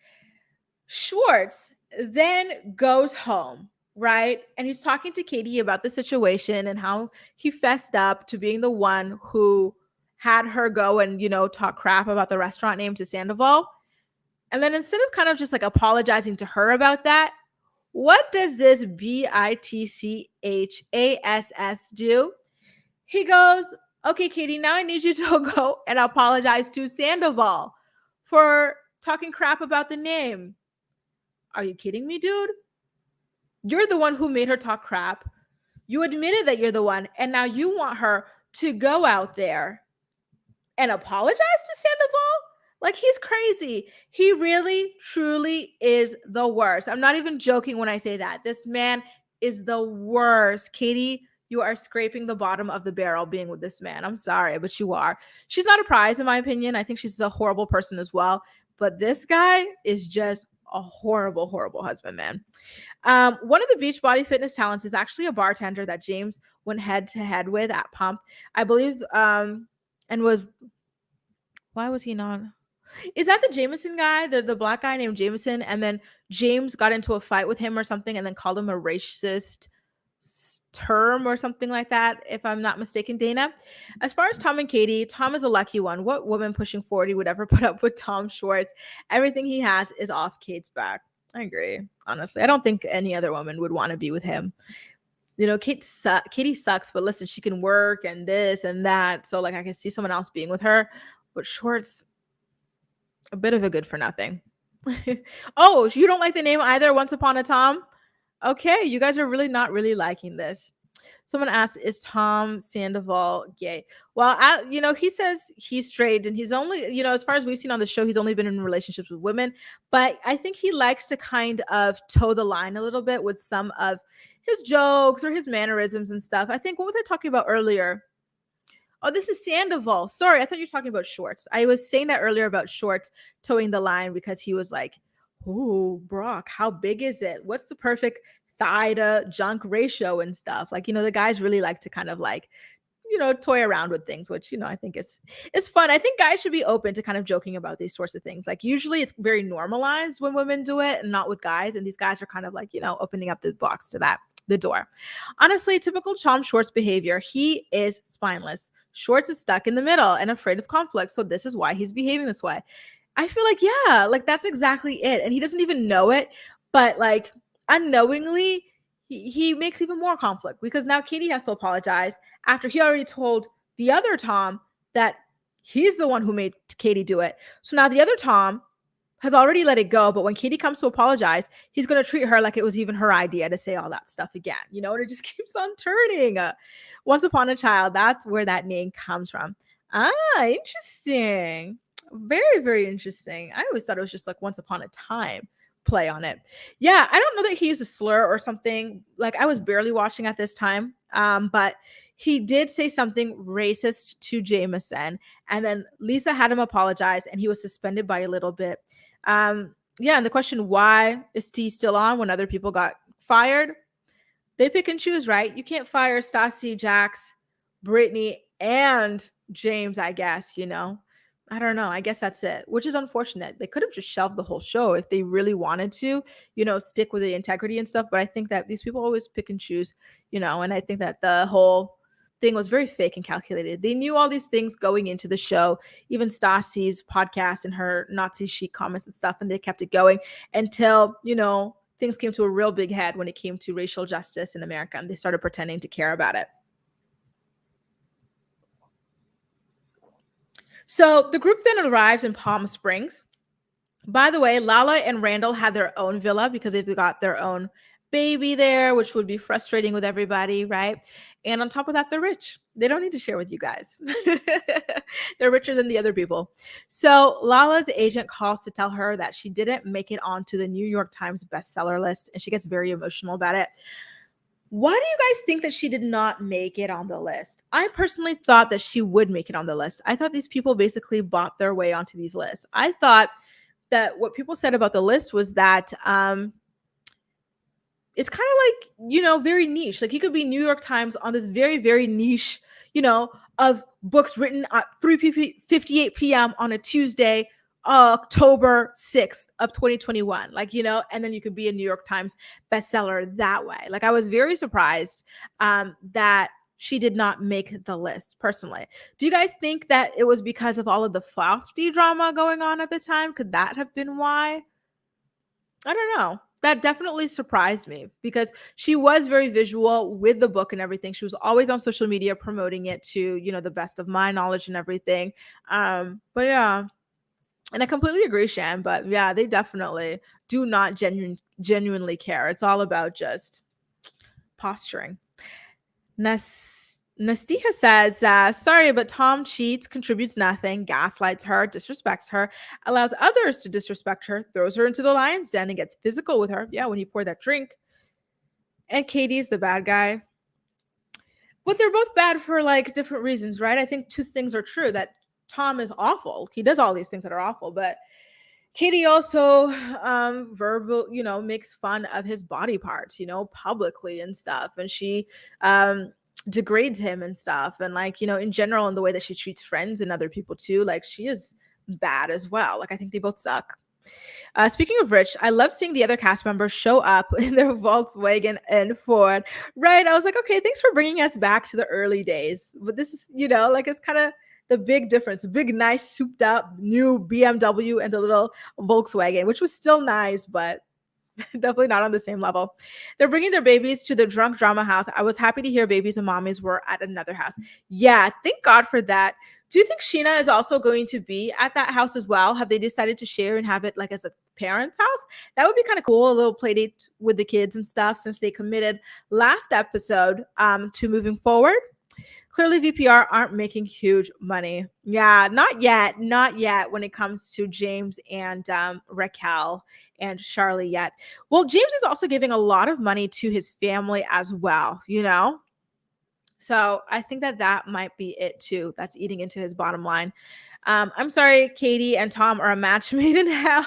Schwartz then goes home, right? And he's talking to Katie about the situation and how he fessed up to being the one who had her go and, talk crap about the restaurant name to Sandoval. And then instead of kind of just like apologizing to her about that, what does this BITCHASS do? He goes, okay, Katie, now I need you to go and apologize to Sandoval for talking crap about the name. Are you kidding me, dude? You're the one who made her talk crap. You admitted that you're the one, and now you want her to go out there and apologize to Sandoval? Like, he's crazy. He really, truly is the worst. I'm not even joking when I say that. This man is the worst. Katie, you are scraping the bottom of the barrel being with this man. I'm sorry, but you are. She's not a prize, in my opinion. I think she's a horrible person as well. But this guy is just a horrible, horrible husband, man. One of the Beachbody fitness talents is actually a bartender that James went head to head with at Pump, I believe, and was, why was he not? Is that the Jameson guy, the black guy named Jameson? And then James got into a fight with him or something and then called him a racist term or something like that, if I'm not mistaken, Dana. As far as Tom and Katie, Tom is a lucky one. What woman pushing 40 would ever put up with Tom Schwartz? Everything he has is off Kate's back. I agree. Honestly, I don't think any other woman would want to be with him. Katie sucks, but listen, she can work and this and that. So like, I can see someone else being with her, but Schwartz, a bit of a good for nothing. Oh, you don't like the name either, Once Upon a Tom? Okay, you guys are really not really liking this. Someone asked, is Tom Sandoval gay? Well, he says he's straight, and he's only, as far as we've seen on the show, he's only been in relationships with women. But I think he likes to kind of toe the line a little bit with some of his jokes or his mannerisms and stuff. I think, what was I talking about earlier? Oh, this is Sandoval. Sorry, I thought you were talking about Schwartz. I was saying that earlier about Schwartz towing the line because he was like, oh, Brock, how big is it? What's the perfect thigh to junk ratio and stuff? Like, the guys really like to kind of like, toy around with things, which, I think it's fun. I think guys should be open to kind of joking about these sorts of things. Like, usually it's very normalized when women do it and not with guys. And these guys are kind of like, opening up the box to that. The door. Honestly, typical Tom Schwartz behavior. He is spineless. Schwartz is stuck in the middle and afraid of conflict. So this is why he's behaving this way. I feel like, yeah, like that's exactly it. And he doesn't even know it, but like unknowingly, he makes even more conflict because now Katie has to apologize after he already told the other Tom that he's the one who made Katie do it. So now the other Tom has already let it go, but when Katie comes to apologize, he's going to treat her like it was even her idea to say all that stuff again, and it just keeps on turning. Once Upon a Child, that's where that name comes from. Interesting. Very, very interesting. I always thought it was just like Once Upon a Time play on it. Yeah, I don't know that he used a slur or something. Like, I was barely watching at this time, but he did say something racist to Jameson, and then Lisa had him apologize, and he was suspended by a little bit. And the question, why is T still on when other people got fired? They pick and choose, right? You can't fire Stassi, Jax, Brittany, and James, I guess, I don't know. I guess that's it, which is unfortunate. They could have just shelved the whole show if they really wanted to, stick with the integrity and stuff. But I think that these people always pick and choose, and I think that the whole thing was very fake and calculated. They knew all these things going into the show, even Stassi's podcast and her Nazi chic comments and stuff, and they kept it going until, things came to a real big head when it came to racial justice in America, and they started pretending to care about it. So the group then arrives in Palm Springs. By the way, Lala and Randall had their own villa because they've got their own baby there, which would be frustrating with everybody, right? And on top of that, they're rich. They don't need to share with you guys. They're richer than the other people. So Lala's agent calls to tell her that she didn't make it onto the New York Times bestseller list, and she gets very emotional about it. Why do you guys think that she did not make it on the list? I personally thought that she would make it on the list. I thought these people basically bought their way onto these lists. I thought that what people said about the list was that it's kind of like, very niche. Like, you could be New York Times on this very, very niche, of books written at 3:58 p.m. on a Tuesday, October 6th of 2021. Like, and then you could be a New York Times bestseller that way. Like, I was very surprised that she did not make the list personally. Do you guys think that it was because of all of the Fausti drama going on at the time? Could that have been why? I don't know. That definitely surprised me because she was very visual with the book and everything. She was always on social media promoting it to, the best of my knowledge and everything. But yeah, and I completely agree, Shan. But yeah, they definitely do not genuinely care. It's all about just posturing. Nastiha says, sorry, but Tom cheats, contributes nothing, gaslights her, disrespects her, allows others to disrespect her, throws her into the lion's den and gets physical with her. Yeah, when he poured that drink. And Katie's the bad guy. But they're both bad for like different reasons, right? I think two things are true, that Tom is awful. He does all these things that are awful, but Katie also makes fun of his body parts, publicly and stuff. And she degrades him and stuff. And like, in general, in the way that she treats friends and other people too, like she is bad as well. Like, I think they both suck. Speaking of rich, I love seeing the other cast members show up in their Volkswagen and Ford. Right? I was like, okay, thanks for bringing us back to the early days. But this is, like, it's kind of the big difference. The big, nice, souped up new BMW and the little Volkswagen, which was still nice, but definitely not on the same level. They're bringing their babies to the drunk drama house. I was happy to hear babies and mommies were at another house. Yeah, thank God for that. Do you think Sheena is also going to be at that house as well? Have they decided to share and have it like as a parent's house? That would be kind of cool, a little play date with the kids and stuff, since they committed last episode to moving forward. Clearly, VPR aren't making huge money. Yeah, not yet when it comes to James and Raquel and Charlie yet. Well, James is also giving a lot of money to his family as well, So I think that might be it too. That's eating into his bottom line. I'm sorry, Katie and Tom are a match made in hell.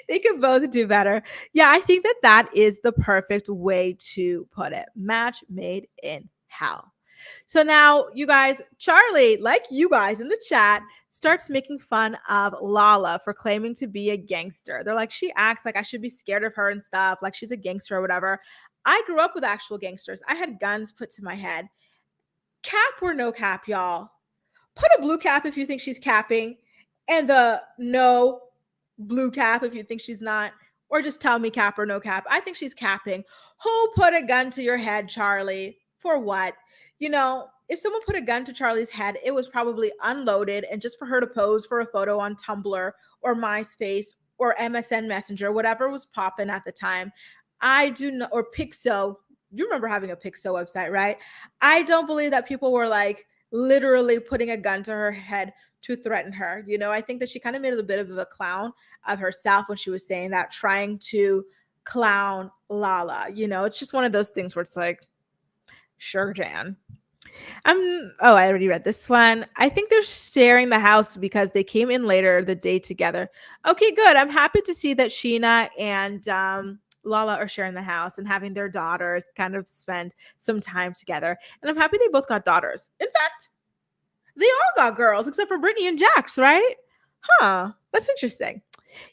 They could both do better. Yeah, I think that is the perfect way to put it. Match made in hell. So now, you guys, Charlie, like you guys in the chat, starts making fun of Lala for claiming to be a gangster. They're like, she acts like I should be scared of her and stuff, like she's a gangster or whatever. I grew up with actual gangsters. I had guns put to my head. Cap or no cap, y'all? Put a blue cap if you think she's capping, and the no blue cap if you think she's not, or just tell me cap or no cap. I think she's capping. Who put a gun to your head, Charlie? For what? If someone put a gun to Charlie's head, it was probably unloaded and just for her to pose for a photo on Tumblr or MySpace or MSN Messenger, whatever was popping at the time. I do not, or Pixo. You remember having a Pixo website, right? I don't believe that people were like literally putting a gun to her head to threaten her. I think that she kind of made a bit of a clown of herself when she was saying that, trying to clown Lala. It's just one of those things where it's like, sure, Jan. I already read this one. I think they're sharing the house because they came in later the day together. Okay, good. I'm happy to see that Sheena and Lala are sharing the house and having their daughters kind of spend some time together. And I'm happy they both got daughters. In fact, they all got girls except for Brittany and Jax, right? Huh. That's interesting.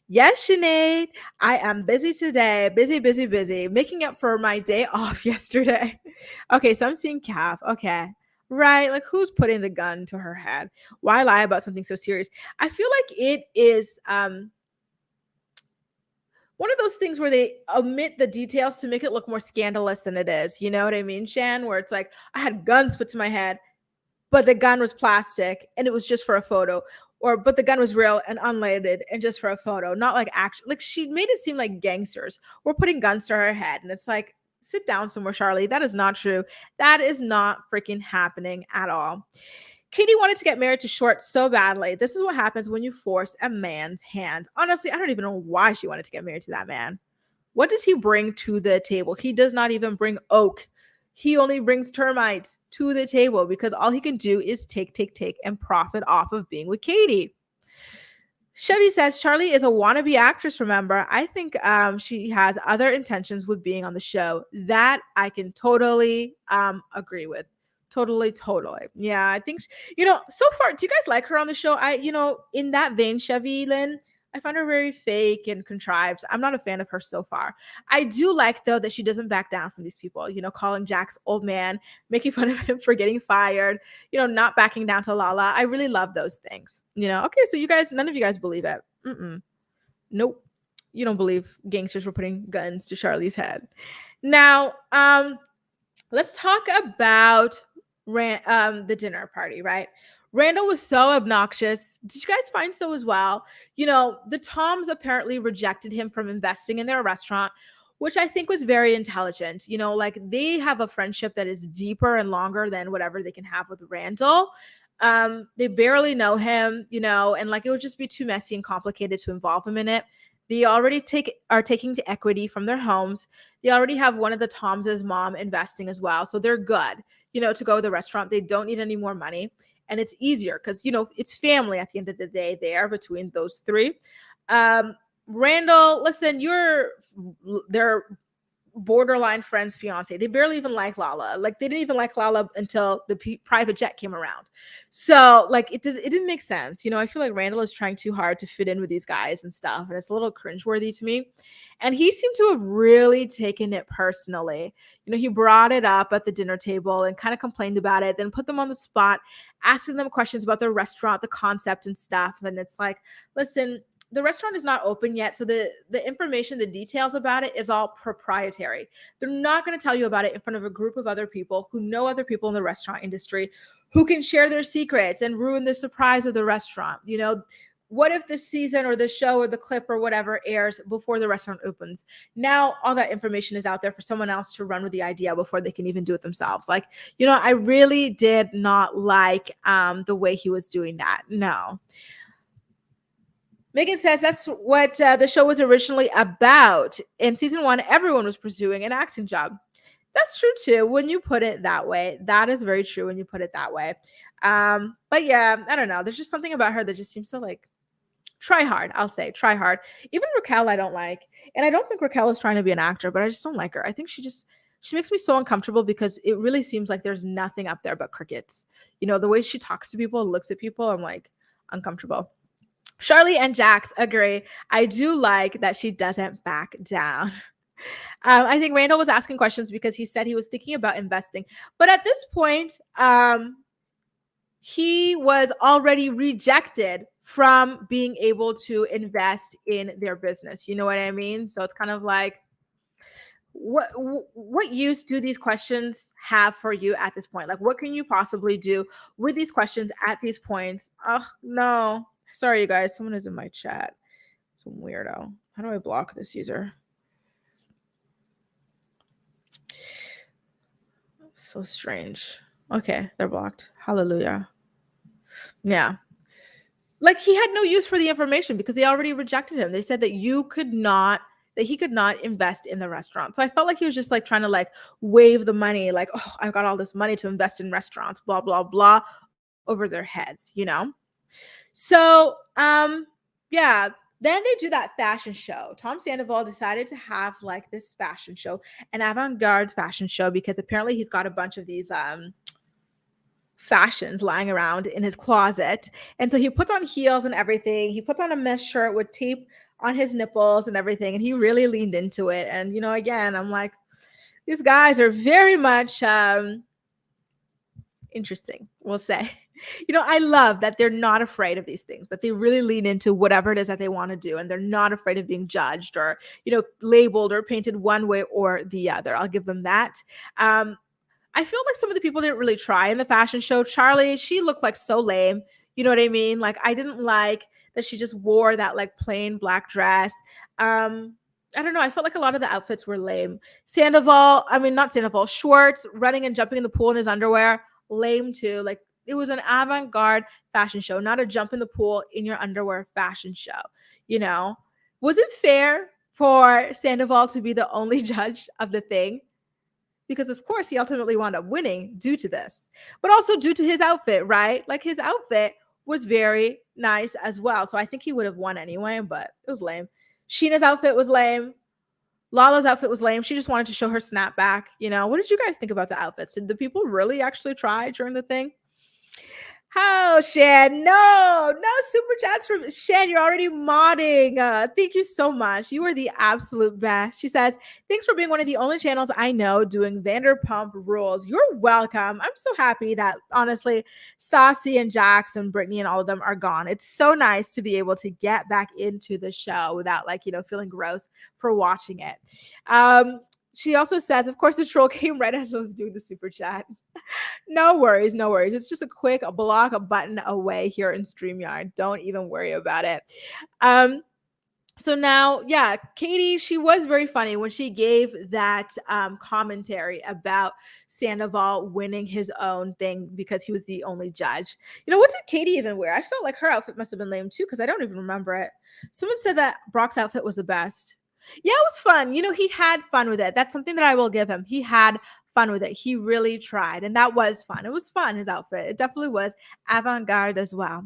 Yes, Sinead, I am busy today. Busy. Making up for my day off yesterday. Okay, so I'm seeing Calf. Okay. Right. Like, who's putting the gun to her head? Why lie about something so serious? I feel like it is one of those things where they omit the details to make it look more scandalous than it is. You know what I mean, Shan? Where it's like, I had guns put to my head, but the gun was plastic and it was just for a photo. But the gun was real and unloaded and just for a photo, not like action. Like, she made it seem like gangsters were putting guns to her head. And it's like, sit down somewhere, Charlie. That is not true. That is not freaking happening at all. Katie wanted to get married to Schwartz so badly. This is what happens when you force a man's hand. Honestly, I don't even know why she wanted to get married to that man. What does he bring to the table? He does not even bring oak he only brings termites to the table because all he can do is take, and profit off of being with Katie. Chevy says Charlie is a wannabe actress, remember? I think she has other intentions with being on the show. That I can totally agree with. Totally. Yeah, I think, so far, do you guys like her on the show? In that vein, Chevy Lynn, I find her very fake and contrived. I'm not a fan of her so far. I do like, though, that she doesn't back down from these people, calling Jack's old man, making fun of him for getting fired, not backing down to Lala. I really love those things, Okay, so you guys, none of you guys believe it. Nope. You don't believe gangsters were putting guns to Charlie's head. Now, let's talk about the dinner party, right? Randall was so obnoxious. Did you guys find so as well? The Toms apparently rejected him from investing in their restaurant, which I think was very intelligent. Like they have a friendship that is deeper and longer than whatever they can have with Randall. They barely know him, and like it would just be too messy and complicated to involve him in it. They already are taking the equity from their homes. They already have one of the Toms' mom investing as well. So they're good, to go to the restaurant. They don't need any more money. And it's easier because, it's family at the end of the day there between those three. Randall, listen, they're borderline friend's fiance. They barely even like Lala. Like they didn't even like Lala until the private jet came around. So like it didn't make sense. I feel like Randall is trying too hard to fit in with these guys and stuff. And it's a little cringeworthy to me. And he seemed to have really taken it personally. He brought it up at the dinner table and kind of complained about it, then put them on the spot, asking them questions about their restaurant, the concept and stuff. And it's like, listen, the restaurant is not open yet. So the information, the details about it is all proprietary. They're not going to tell you about it in front of a group of other people who know other people in the restaurant industry who can share their secrets and ruin the surprise of the restaurant. What if this season or the show or the clip or whatever airs before the restaurant opens? Now all that information is out there for someone else to run with the idea before they can even do it themselves. Like, I really did not like the way he was doing that. No. Megan says that's what the show was originally about. In season 1, everyone was pursuing an acting job. That's true too when you put it that way. That is very true when you put it that way. But yeah, I don't know. There's just something about her that just seems to like try hard. I'll say try hard. Even Raquel, I don't like. And I don't think Raquel is trying to be an actor, but I just don't like her. I think she makes me so uncomfortable because it really seems like there's nothing up there but crickets. The way she talks to people, looks at people, I'm like uncomfortable. Charlie and Jax agree. I do like that she doesn't back down. I think Randall was asking questions because he said he was thinking about investing. But at this point, he was already rejected from being able to invest in their business. You know what I mean? So it's kind of like, what use do these questions have for you at this point? Like, what can you possibly do with these questions at these points? Oh, no. Sorry, you guys. Someone is in my chat. Some weirdo. How do I block this user? So strange. Okay, they're blocked. Hallelujah. Yeah. Like he had no use for the information because they already rejected him. They said that he could not invest in the restaurant. So I felt like he was just like trying to like wave the money, like, oh, I've got all this money to invest in restaurants, blah, blah, blah, over their heads, So, yeah, then they do that fashion show. Tom Sandoval decided to have like this fashion show, an avant-garde fashion show, because apparently he's got a bunch of these fashions lying around in his closet. And so he puts on heels and everything. He puts on a mesh shirt with tape on his nipples and everything. And he really leaned into it. And, again, I'm like, these guys are very much interesting, we'll say. I love that they're not afraid of these things, that they really lean into whatever it is that they want to do. And they're not afraid of being judged or, labeled or painted one way or the other. I'll give them that. I feel like some of the people didn't really try in the fashion show. Charlie, she looked like so lame. You know what I mean? Like, I didn't like that she just wore that like plain black dress. I don't know. I felt like a lot of the outfits were lame. Schwartz running and jumping in the pool in his underwear, lame too. Like, it was an avant-garde fashion show, not a jump in the pool in your underwear fashion show. Was it fair for Sandoval to be the only judge of the thing? because of course he ultimately wound up winning due to this, but also due to his outfit, right? Like his outfit was very nice as well. So I think he would have won anyway, but it was lame. Sheena's outfit was lame. Lala's outfit was lame. She just wanted to show her snapback. What did you guys think about the outfits? Did the people really actually try during the thing? Oh, Shan, no super chats from Shan. You're already modding. Thank you so much. You are the absolute best. She says, thanks for being one of the only channels I know doing Vanderpump Rules. You're welcome. I'm so happy that honestly, Stassi and Jax and Brittany and all of them are gone. It's so nice to be able to get back into the show without feeling gross for watching it. She also says, of course, the troll came right as I was doing the super chat. No worries. It's just a quick block a button away here in StreamYard. Don't even worry about it. So now, yeah, Katie, she was very funny when she gave that commentary about Sandoval winning his own thing because he was the only judge. What did Katie even wear? I felt like her outfit must have been lame too because I don't even remember it. Someone said that Brock's outfit was the best. Yeah, it was fun. He had fun with it. That's something that I will give him. He had fun with it. He really tried, and that was fun. It was fun, his outfit. It definitely was avant-garde as well.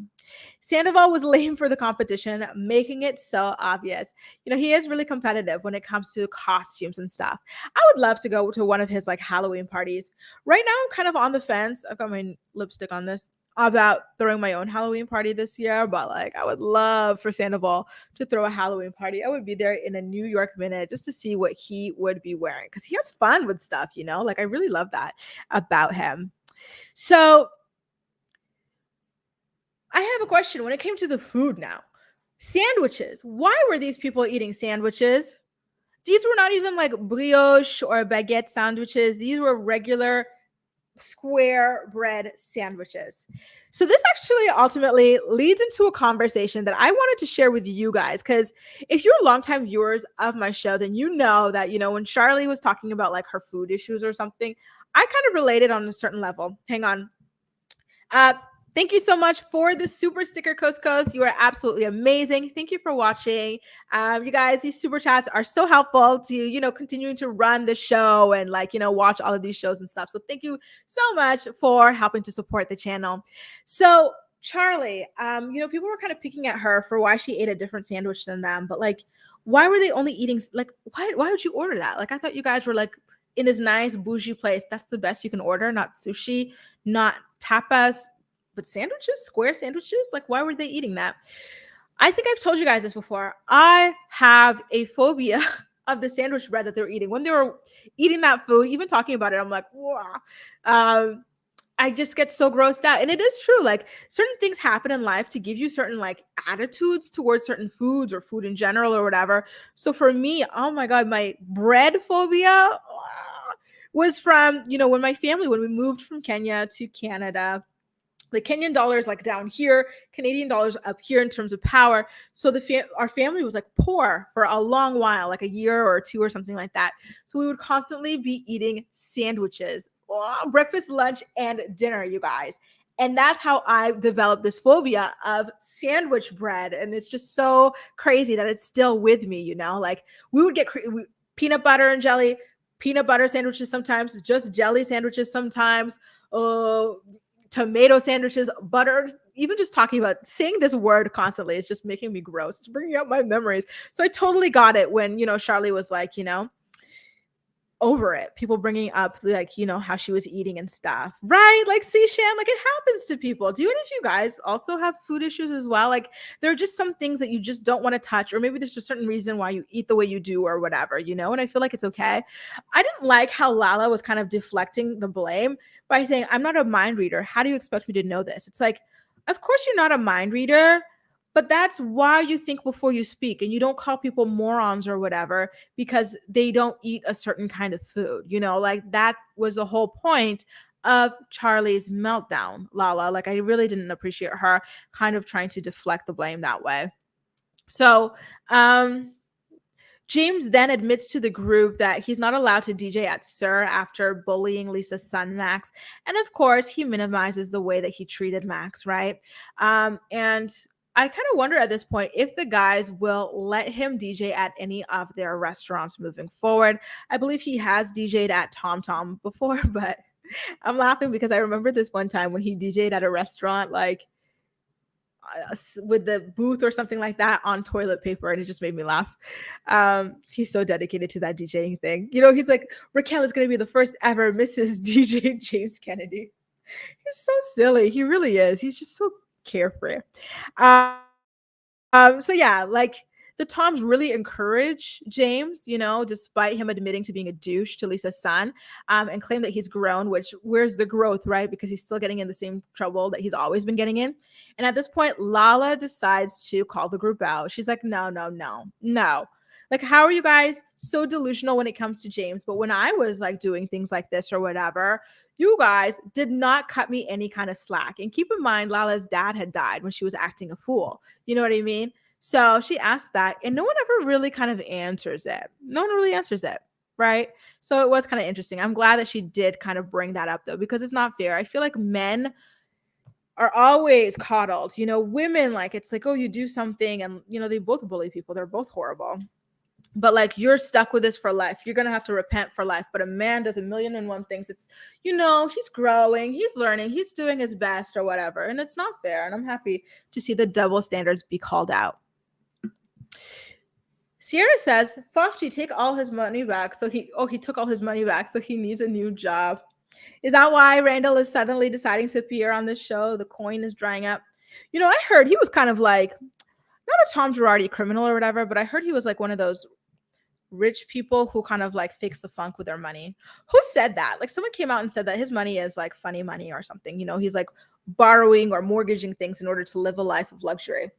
Sandoval was lame for the competition, making it so obvious. He is really competitive when it comes to costumes and stuff. I would love to go to one of his Halloween parties. Right now, I'm kind of on the fence. I've got my lipstick on this about throwing my own Halloween party this year, but I would love for Sandoval to throw a Halloween party. I would be there in a New York minute just to see what he would be wearing because he has fun with stuff, I really love that about him. So I have a question when it came to the food now. Sandwiches. Why were these people eating sandwiches? These were not even brioche or baguette sandwiches. These were regular square bread sandwiches. So this actually ultimately leads into a conversation that I wanted to share with you guys, because if you're longtime viewers of my show, then you know that, when Charlie was talking about her food issues or something, I kind of related on a certain level. Hang on. Thank you so much for the super sticker, Coast Coast. You are absolutely amazing. Thank you for watching. You guys, these super chats are so helpful to, continuing to run the show and watch all of these shows and stuff. So thank you so much for helping to support the channel. So Charlie, people were kind of picking at her for why she ate a different sandwich than them, but why were they only eating, why would you order that? I thought you guys were in this nice bougie place. That's the best you can order, not sushi, not tapas, but sandwiches, square sandwiches. Why were they eating that? I think I've told you guys this before. I have a phobia of the sandwich bread that they were eating. When they were eating that food, even talking about it, I'm like, wow. I just get so grossed out. And it is true. Certain things happen in life to give you certain attitudes towards certain foods or food in general or whatever. So for me, oh my God, my bread phobia was from, when we moved from Kenya to Canada. The Kenyan dollar is down here, Canadian dollars up here in terms of power. So our family was poor for a long while, a year or two or something like that. So we would constantly be eating sandwiches, breakfast, lunch, and dinner, you guys. And that's how I developed this phobia of sandwich bread. And it's just so crazy that it's still with me, we would get peanut butter and jelly, peanut butter sandwiches sometimes, just jelly sandwiches sometimes, tomato sandwiches, butter, even just talking about saying this word constantly is just making me gross. It's bringing up my memories. So I totally got it when, Charlie was over it. People bringing up how she was eating and stuff, right? See, Shan, it happens to people. Do any of you guys also have food issues as well? There are just some things that you just don't want to touch, or maybe there's just a certain reason why you eat the way you do or whatever, and I feel like it's okay. I didn't like how Lala was kind of deflecting the blame by saying, I'm not a mind reader. How do you expect me to know this? It's of course you're not a mind reader, but that's why you think before you speak, and you don't call people morons or whatever because they don't eat a certain kind of food. That was the whole point of Charlie's meltdown, Lala. I really didn't appreciate her kind of trying to deflect the blame that way. So, James then admits to the group that he's not allowed to DJ at Sir after bullying Lisa's son, Max. And of course, he minimizes the way that he treated Max, right? And I kind of wonder at this point if the guys will let him DJ at any of their restaurants moving forward. I believe he has DJ'd at Tom Tom before, but I'm laughing because I remember this one time when he DJ'd at a restaurant, like with the booth or something like that on toilet paper, and it just made me laugh. He's so dedicated to that DJing thing. You know, he's like, Raquel is going to be the first ever Mrs. DJ James Kennedy. He's so silly. He really is. He's just so carefree. So yeah, like the Toms really encourage James, you know, despite him admitting to being a douche to Lisa's son, and claim that he's grown, which where's the growth, right? Because he's still getting in the same trouble that he's always been getting in. And at this point, Lala decides to call the group out. She's like, no, no, no, no. Like, how are you guys so delusional when it comes to James? But when I was like doing things like this or whatever, you guys did not cut me any kind of slack. And keep in mind, Lala's dad had died when she was acting a fool. You know what I mean? So she asked that, and no one ever really kind of answers it. No one really answers it, right? So it was kind of interesting. I'm glad that she did kind of bring that up, though, because it's not fair. I feel like men are always coddled. You know, women, like, it's like, oh, you do something, and, you know, they both bully people. They're both horrible. But like, you're stuck with this for life. You're going to have to repent for life. But a man does a million and one things. It's, you know, he's growing, he's learning, he's doing his best or whatever. And it's not fair. And I'm happy to see the double standards be called out. Sierra says, Fofty, take all his money back. So he took all his money back. So he needs a new job. Is that why Randall is suddenly deciding to appear on this show? The coin is drying up. You know, I heard he was kind of like, not a Tom Girardi criminal or whatever, but I heard he was like one of those rich people who kind of like fakes the funk with their money. Who said that? Like, someone came out and said that his money is like funny money or something. You know, he's like borrowing or mortgaging things in order to live a life of luxury.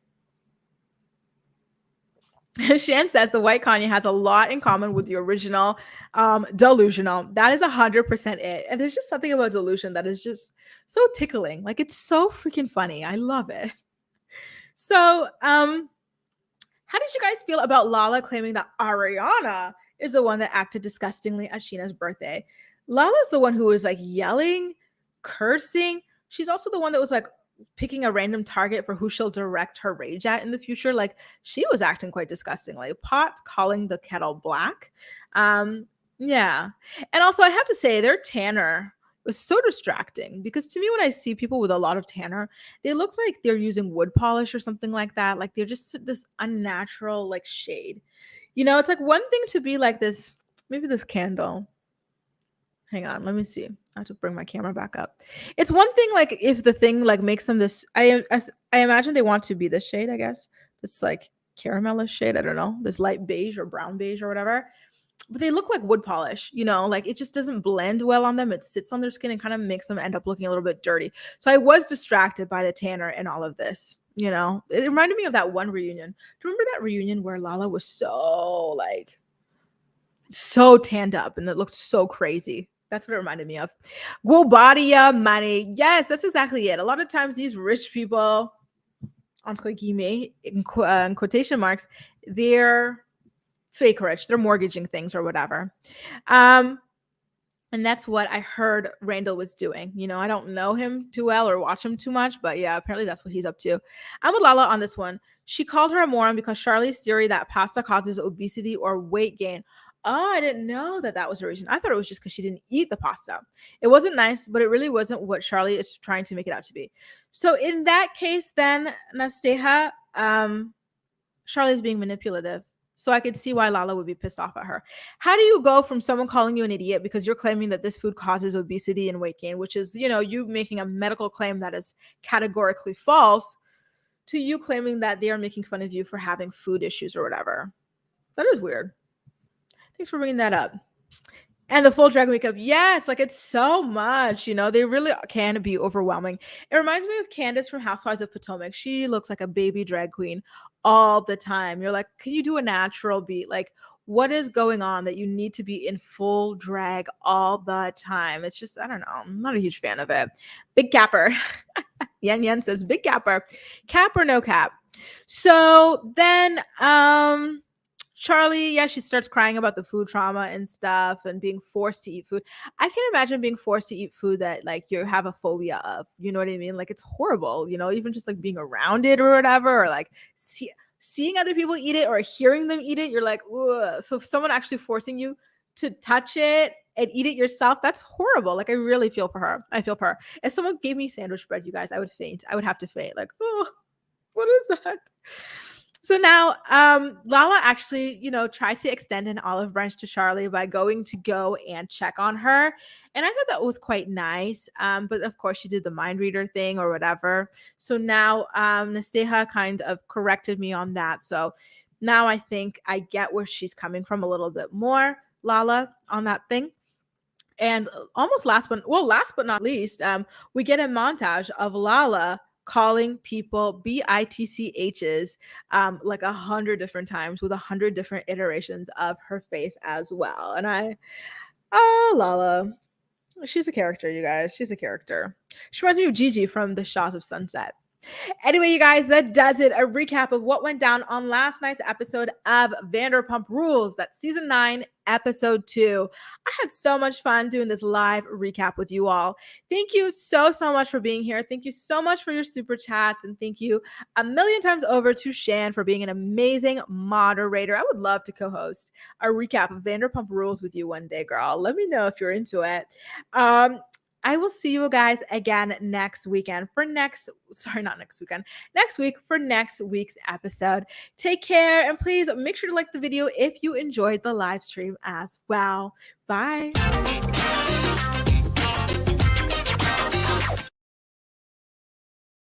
Shan says the white Kanye has a lot in common with the original delusional. That is 100% it. And there's just something about delusion that is just so tickling. Like, it's so freaking funny. I love it. So, how did you guys feel about Lala claiming that Ariana is the one that acted disgustingly at Sheena's birthday? Lala's the one who was like yelling, cursing. She's also the one that was like picking a random target for who she'll direct her rage at in the future. Like, she was acting quite disgustingly. Pot calling the kettle black. Yeah. And also, I have to say, their tanner was so distracting, because to me, when I see people with a lot of tanner, they look like they're using wood polish or something like that. Like, they're just this unnatural like shade. You know, it's like one thing to be like this, maybe this candle. Hang on, let me see. I have to bring my camera back up. It's one thing, like, if the thing like makes them this, I imagine they want to be this shade, I guess. This like caramelish shade, I don't know, this light beige or brown beige or whatever. But they look like wood polish, you know, like it just doesn't blend well on them. It sits on their skin and kind of makes them end up looking a little bit dirty. So I was distracted by the tanner and all of this, you know. It reminded me of that one reunion. Do you remember that reunion where Lala was so like, so tanned up and it looked so crazy? That's what it reminded me of. Guabadia money. Yes, that's exactly it. A lot of times these rich people, entre guillemets, in quotation marks, they're fake rich. They're mortgaging things or whatever. And that's what I heard Randall was doing. You know, I don't know him too well or watch him too much, but yeah, apparently that's what he's up to. I'm with Lala on this one. She called her a moron because Charlie's theory that pasta causes obesity or weight gain. Oh, I didn't know that that was the reason. I thought it was just because she didn't eat the pasta. It wasn't nice, but it really wasn't what Charlie is trying to make it out to be. So in that case, then, Nasteha, Charlie's being manipulative. So I could see why Lala would be pissed off at her. How do you go from someone calling you an idiot because you're claiming that this food causes obesity and weight gain, which is, you know, you making a medical claim that is categorically false, to you claiming that they are making fun of you for having food issues or whatever? That is weird. Thanks for bringing that up. And the full drag makeup. Yes, like, it's so much, you know, they really can be overwhelming. It reminds me of Candace from Housewives of Potomac. She looks like a baby drag queen all the time. You're like, can you do a natural beat? Like, what is going on that you need to be in full drag all the time? It's just, I don't know. I'm not a huge fan of it. Big capper. Yen Yen says, big capper. Cap or no cap? So then, Charlie, yeah, she starts crying about the food trauma and stuff and being forced to eat food. I can imagine being forced to eat food that like you have a phobia of. You know what I mean? Like it's horrible, you know, even just like being around it or whatever, or like seeing other people eat it or hearing them eat it, you're like, ugh. So if someone actually forcing you to touch it and eat it yourself, that's horrible. Like I really feel for her. I feel for her. If someone gave me sandwich bread, you guys, I would faint. I would have to faint. Like, oh, what is that? So now Lala actually, you know, tried to extend an olive branch to Charlie by going to go and check on her. And I thought that was quite nice. But of course, she did the mind reader thing or whatever. So now Naseha kind of corrected me on that. So now I think I get where she's coming from a little bit more, Lala, on that thing. And last but not least, we get a montage of Lala calling people bitchs like 100 different times with 100 different iterations of her face as well. And Lala, she's a character, you guys. She's a character. She reminds me of Gigi from The Shaws of Sunset. Anyway, you guys, that does it. A recap of what went down on last night's episode of Vanderpump Rules. That's season 9, episode 2. I had so much fun doing this live recap with you all. Thank you so much for being here. Thank you so much for your super chats. And thank you a million times over to Shan for being an amazing moderator. I would love to co-host a recap of Vanderpump Rules with you one day, girl. Let me know if you're into it. I will see you guys again next week for next week's episode. Take care, and please make sure to like the video if you enjoyed the live stream as well. Bye.